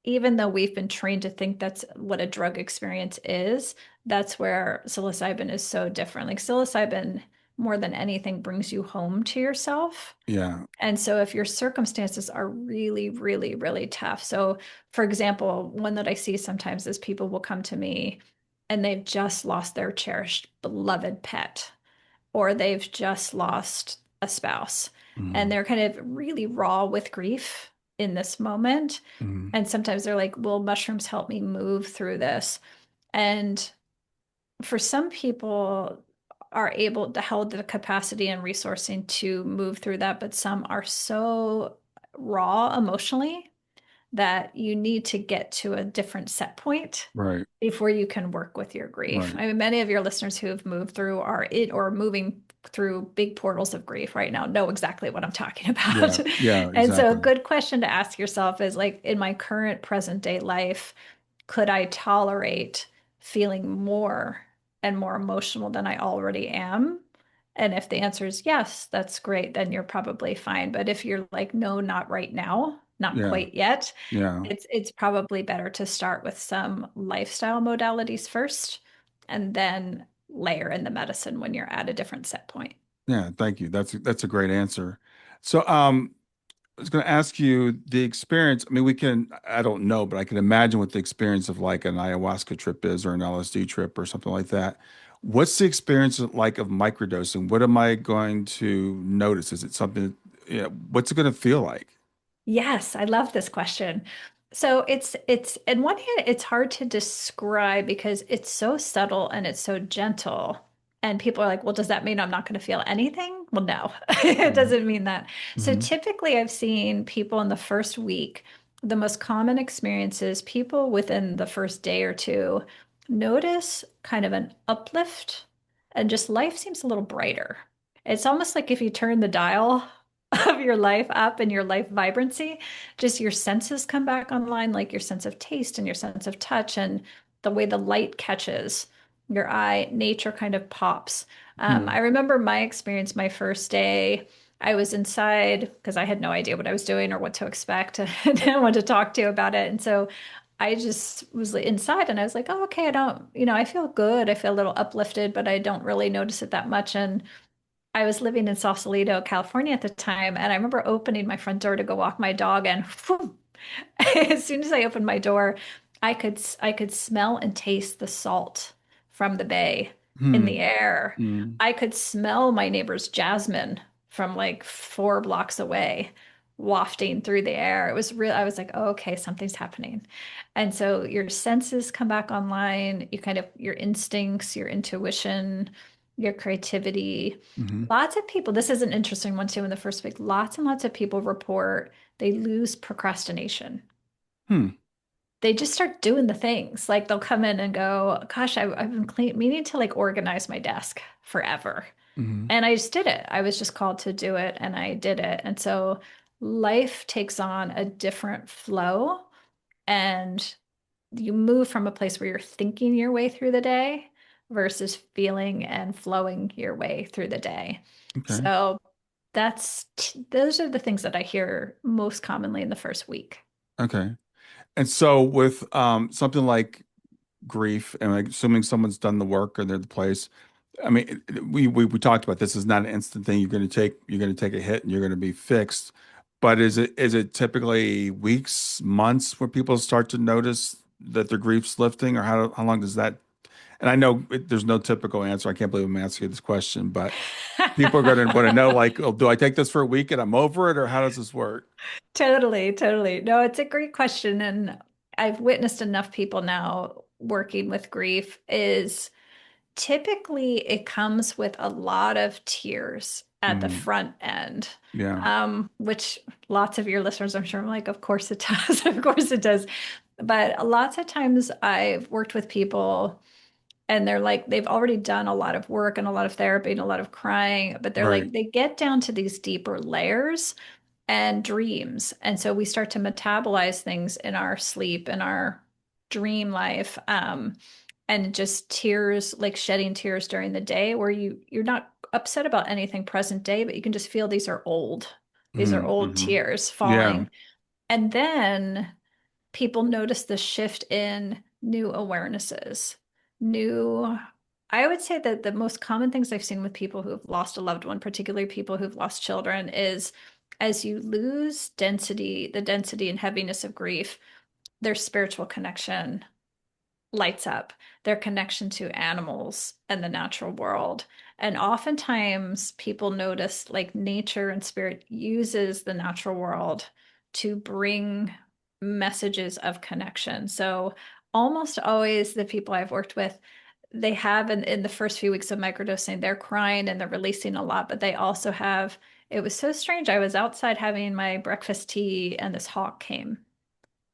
even though we've been trained to think that's what a drug experience is, that's where psilocybin is so different. Like psilocybin, more than anything, brings you home to yourself. Yeah. And so if your circumstances are really, really, really tough. So, for example, one that I see sometimes is people will come to me and they've just lost their cherished, beloved pet, or they've just lost a spouse, and Hmm. they're kind of really raw with grief in this moment. Hmm. And sometimes they're like, will mushrooms help me move through this? And for some people are able to hold the capacity and resourcing to move through that, but some are so raw emotionally that you need to get to a different set point Right. before you can work with your grief. Right. I mean, many of your listeners who have moved through are it or moving through big portals of grief right now know exactly what I'm talking about. Yeah. Yeah. And so a Exactly. good question to ask yourself is like, in my current present day life, could I tolerate feeling more and more emotional than I already am? And if the answer is yes, that's great, then you're probably fine. But if you're like, no, not right now, not Yeah. quite yet, Yeah. it's probably better to start with some lifestyle modalities first and then layer in the medicine when you're at a different set point. Yeah. Thank you. That's a great answer. So, I was going to ask you the experience. I mean, I don't know, but I can imagine what the experience of like an ayahuasca trip is or an LSD trip or something like that. What's the experience like of microdosing? What am I going to notice? Is it something, what's it going to feel like? Yes, I love this question. So it's on one hand, it's hard to describe because it's so subtle and it's so gentle. And people are like, well, does that mean I'm not going to feel anything? Well, no, it Hmm. doesn't mean that. So Hmm. typically I've seen people in the first week, the most common experiences, people within the first day or two notice kind of an uplift and just life seems a little brighter. It's almost like if you turn the dial of your life up and your life vibrancy, just your senses come back online, like your sense of taste and your sense of touch and the way the light catches your eye, nature kind of pops. Hmm. I remember my experience my first day. I was inside because I had no idea what I was doing or what to expect and no one to talk to about it. And so I just was inside and I was like, oh, okay, I don't, I feel good. I feel a little uplifted, but I don't really notice it that much. And I was living in Sausalito, California at the time, and I remember opening my front door to go walk my dog, and whew, as soon as I opened my door, I could smell and taste the salt from the bay in Hmm. the air. Hmm. I could smell my neighbor's jasmine from like 4 blocks away. wafting through the air. It was real. I was like, oh, okay, something's happening. And so your senses come back online, you kind of your instincts, your intuition, your creativity. Hmm. Lots of people, this is an interesting one too in the first week. Lots and lots of people report they lose procrastination. Hmm. They just start doing the things. Like they'll come in and go, gosh, I've been meaning to like organize my desk forever. Hmm. And I just did it. I was just called to do it and I did it. And so life takes on a different flow and you move from a place where you're thinking your way through the day versus feeling and flowing your way through the day. Okay. So those are the things that I hear most commonly in the first week. Okay. And so with something like grief, and like assuming someone's done the work or they're the place. I mean, we talked about this is not an instant thing. You're going to take a hit and you're going to be fixed. But is it typically weeks, months where people start to notice that their grief's lifting, or how long does that? And I know there's no typical answer. I can't believe I'm asking you this question, but people are going to want to know, like, oh, do I take this for a week and I'm over it, or how does this work? Totally, totally. No, it's a great question. And I've witnessed enough people now working with grief is typically it comes with a lot of tears at the Mm, front end, yeah, which lots of your listeners, I'm sure, I'm like, of course it does. Of course it does. But lots of times I've worked with people and they're like, they've already done a lot of work and a lot of therapy and a lot of crying, but they're right. like, they get down to these deeper layers and dreams. And so we start to metabolize things in our sleep, in our dream life. And just tears, like shedding tears during the day where you're not upset about anything present day, but you can just feel these are old. These are Mm, old hmm. tears Yeah. falling. And then people notice the shift in new awarenesses. New, I would say that the most common things I've seen with people who've lost a loved one, particularly people who've lost children, is as you lose density, the density and heaviness of grief, their spiritual connection lights up, their connection to animals and the natural world. And oftentimes people notice like nature and spirit uses the natural world to bring messages of connection. So almost always the people I've worked with, they have in the first few weeks of microdosing, they're crying and they're releasing a lot, but they also have, it was so strange. I was outside having my breakfast tea and this hawk came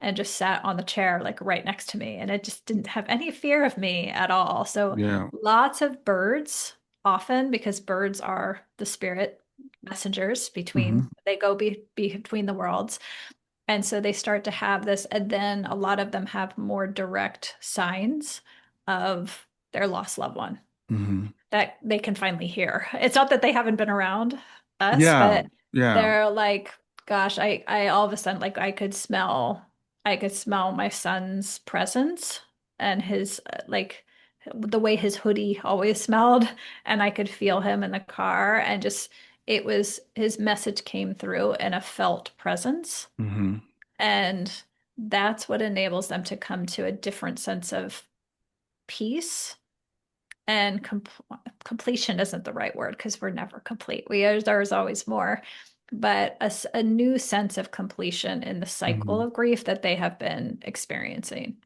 and just sat on the chair like right next to me and it just didn't have any fear of me at all. So Yeah. lots of birds often because birds are the spirit messengers Hmm. between they go between the worlds. And so they start to have this and then a lot of them have more direct signs of their lost loved one Hmm. that they can finally hear. It's not that they haven't been around us, Yeah. but Yeah. they're like, gosh, I all of a sudden like I could smell my son's presence and his like the way his hoodie always smelled, and I could feel him in the car and just it was his message came through in a felt presence. Hmm. And that's what enables them to come to a different sense of peace and completion isn't the right word because we're never complete. There's always more, but a new sense of completion in the cycle Hmm. of grief that they have been experiencing.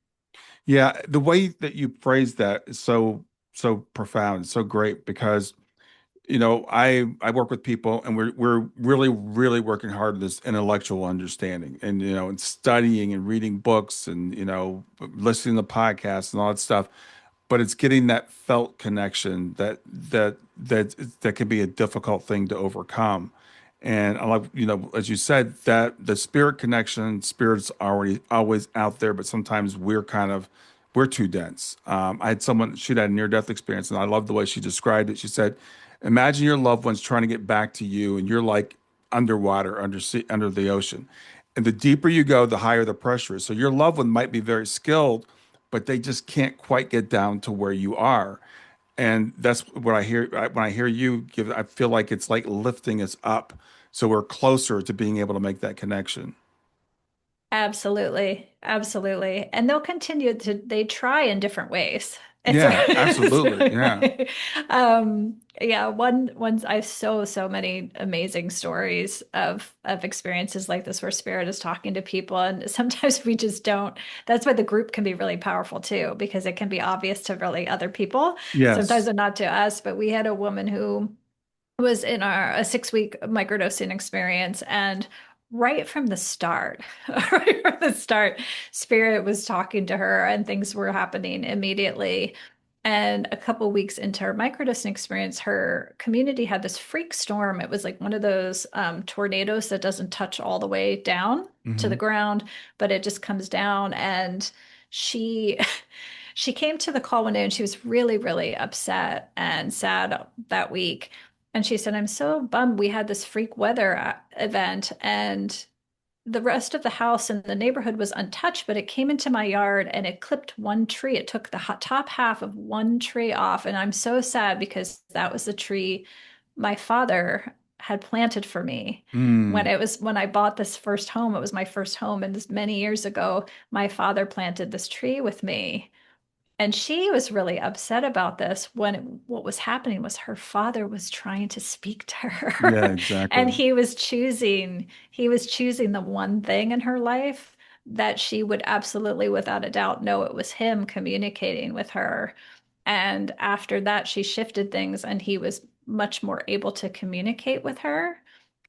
Yeah, the way that you phrase that is so profound, so great because I work with people and we're really working hard at this intellectual understanding and and studying and reading books and listening to podcasts and all that stuff, but it's getting that felt connection that can be a difficult thing to overcome. And I love, as you said, that the spirit connection, spirit's already always out there, but sometimes we're too dense. I had someone, she had a near-death experience, and I love the way she described it. She said, imagine your loved ones trying to get back to you, and you're like underwater, under the ocean. And the deeper you go, the higher the pressure is. So your loved one might be very skilled, but they just can't quite get down to where you are. And that's what I hear when I hear you give. I feel like it's like lifting us up, so we're closer to being able to make that connection. Absolutely. Absolutely. And they'll continue to, they try in different ways. It's a, Yeah, absolutely. Yeah. yeah, once I have so many amazing stories of experiences like this where spirit is talking to people, and sometimes we just don't. That's why the group can be really powerful too, because it can be obvious to really other people. Sometimes Yes. they're not to us, but we had a woman who was in our a 6 week microdosing experience, and right from the start, right from the start, spirit was talking to her and things were happening immediately. And a couple weeks into her microdosing experience, her community had this freak storm. It was like one of those tornadoes that doesn't touch all the way down to the Hmm. ground, but it just comes down. And she she came to the call one day and she was really upset and sad that week. And she said, I'm so bummed we had this freak weather event and the rest of the house and the neighborhood was untouched, but it came into my yard and it clipped one tree. It took the top half of one tree off. And I'm so sad because that was the tree my father had planted for me. Mm. When I bought this first home, it was my first home. And this many years ago, my father planted this tree with me. And she was really upset about this when what was happening was her father was trying to speak to Yeah, her and exactly. he was choosing the one thing in her life that she would absolutely without a doubt know it was him communicating with her. And after that she shifted things and he was much more able to communicate with her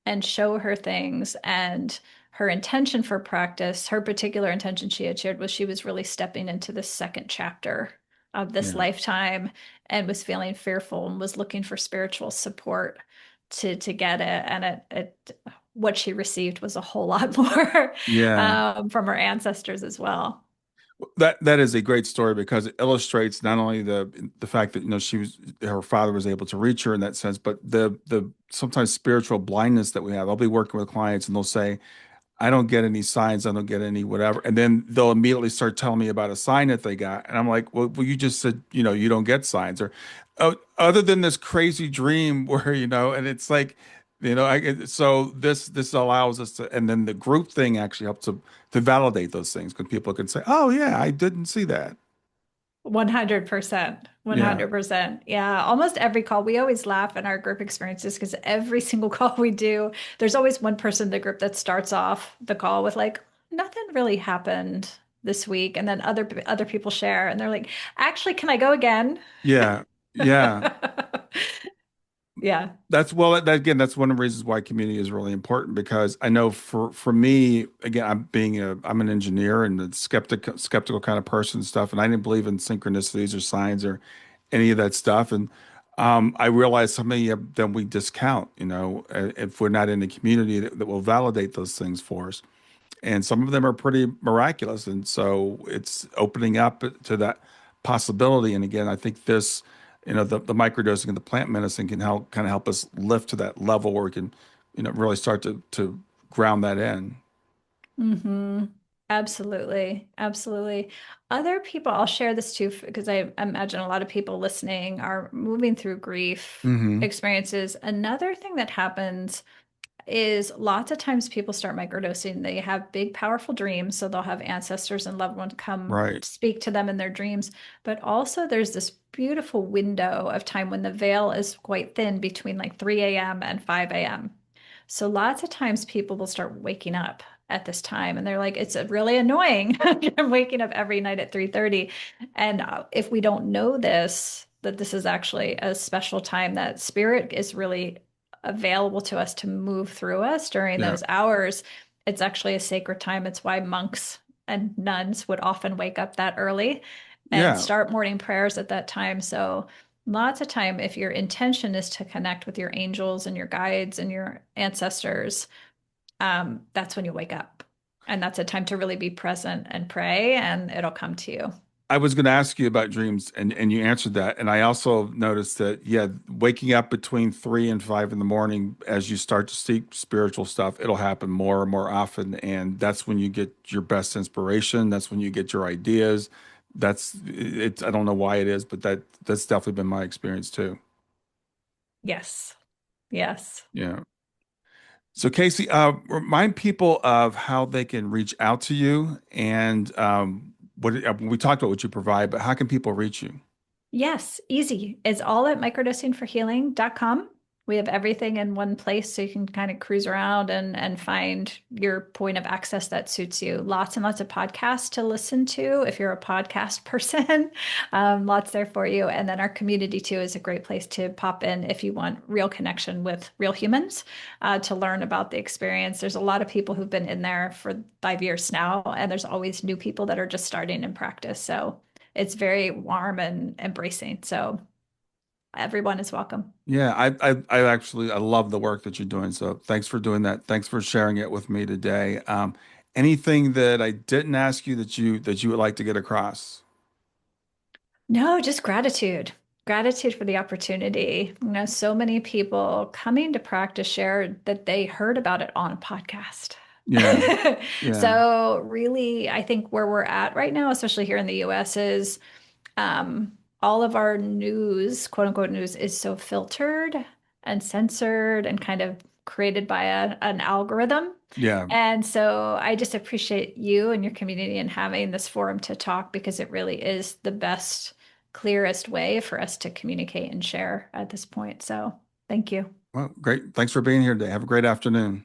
and show her things. And her intention for practice, her particular intention she had shared was she was really stepping into the second chapter of this Yeah. lifetime and was feeling fearful and was looking for spiritual support to get it. And it what she received was a whole lot more Yeah. from her ancestors as well. That is a great story because it illustrates not only the fact that her father was able to reach her in that sense, but the sometimes spiritual blindness that we have. I'll be working with clients and they'll say, I don't get any signs. I don't get any whatever. And then they'll immediately start telling me about a sign that they got. And I'm like, well, you just said, you don't get signs or other than this crazy dream where, and it's like, so this allows us to, and then the group thing actually helps to validate those things because people can say, oh yeah, I didn't see that. 100%. Yeah. 100%. Yeah. Almost every call, we always laugh in our group experiences because every single call we do, there's always one person in the group that starts off the call with like, nothing really happened this week. And then other people share and they're like, actually, can I go again? Yeah. Yeah. Yeah. That's one of the reasons why community is really important because I know for me, again, I'm an engineer and a skeptical kind of person and stuff, and I didn't believe in synchronicities or signs or any of that stuff. And I realized how many of them we discount, if we're not in a community that will validate those things for us. And some of them are pretty miraculous. And so it's opening up to that possibility. And again, I think the microdosing and the plant medicine can help us lift to that level where we can, really start to ground that in. Hmm. Absolutely. Absolutely. Other people, I'll share this too, because I imagine a lot of people listening are moving through grief Hmm. experiences. Another thing that happens is lots of times people start microdosing. They have big, powerful dreams. So they'll have ancestors and loved ones come Right. speak to them in their dreams. But also, there's this beautiful window of time when the veil is quite thin between like 3 a.m. and 5 a.m. So lots of times people will start waking up at this time and they're like, it's really annoying. I'm waking up every night at 3:30. And if we don't know this, that this is actually a special time that spirit is really available to us to move through us during Yeah. those hours, it's actually a sacred time. It's why monks and nuns would often wake up that early and Yeah. start morning prayers at that time. So lots of time, if your intention is to connect with your angels and your guides and your ancestors, that's when you wake up. And that's a time to really be present and pray, and it'll come to you. I was going to ask you about dreams, and you answered that. And I also noticed that, yeah, waking up between 3 and 5 in the morning as you start to seek spiritual stuff, it'll happen more and more often. And that's when you get your best inspiration. That's when you get your ideas. That's it. I don't know why it is, but that's definitely been my experience too. Yes. Yes. Yeah. So, Casey, remind people of how they can reach out to you and we talked about what you provide, but how can people reach you? Yes, easy. It's all at microdosingforhealing.com. We have everything in one place so you can kind of cruise around and find your point of access that suits you. Lots and lots of podcasts to listen to if you're a podcast person. Lots there for you. And then our community too is a great place to pop in if you want real connection with real humans to learn about the experience. There's a lot of people who've been in there for 5 years now, and there's always new people that are just starting in practice. So it's very warm and embracing. So everyone is welcome. Yeah, I actually I love the work that you're doing. So thanks for doing that. Thanks for sharing it with me today. Anything that I didn't ask you that you would like to get across? No, just gratitude. Gratitude for the opportunity. So many people coming to practice share that they heard about it on a podcast. Yeah, yeah, So really, I think where we're at right now, especially here in the US, is all of our news, quote unquote news, is so filtered and censored and kind of created by an algorithm. yeah. And so I just appreciate you and your community and having this forum to talk because it really is the best, clearest way for us to communicate and share at this point. So thank you. Well, great. Thanks for being here today. Have a great afternoon.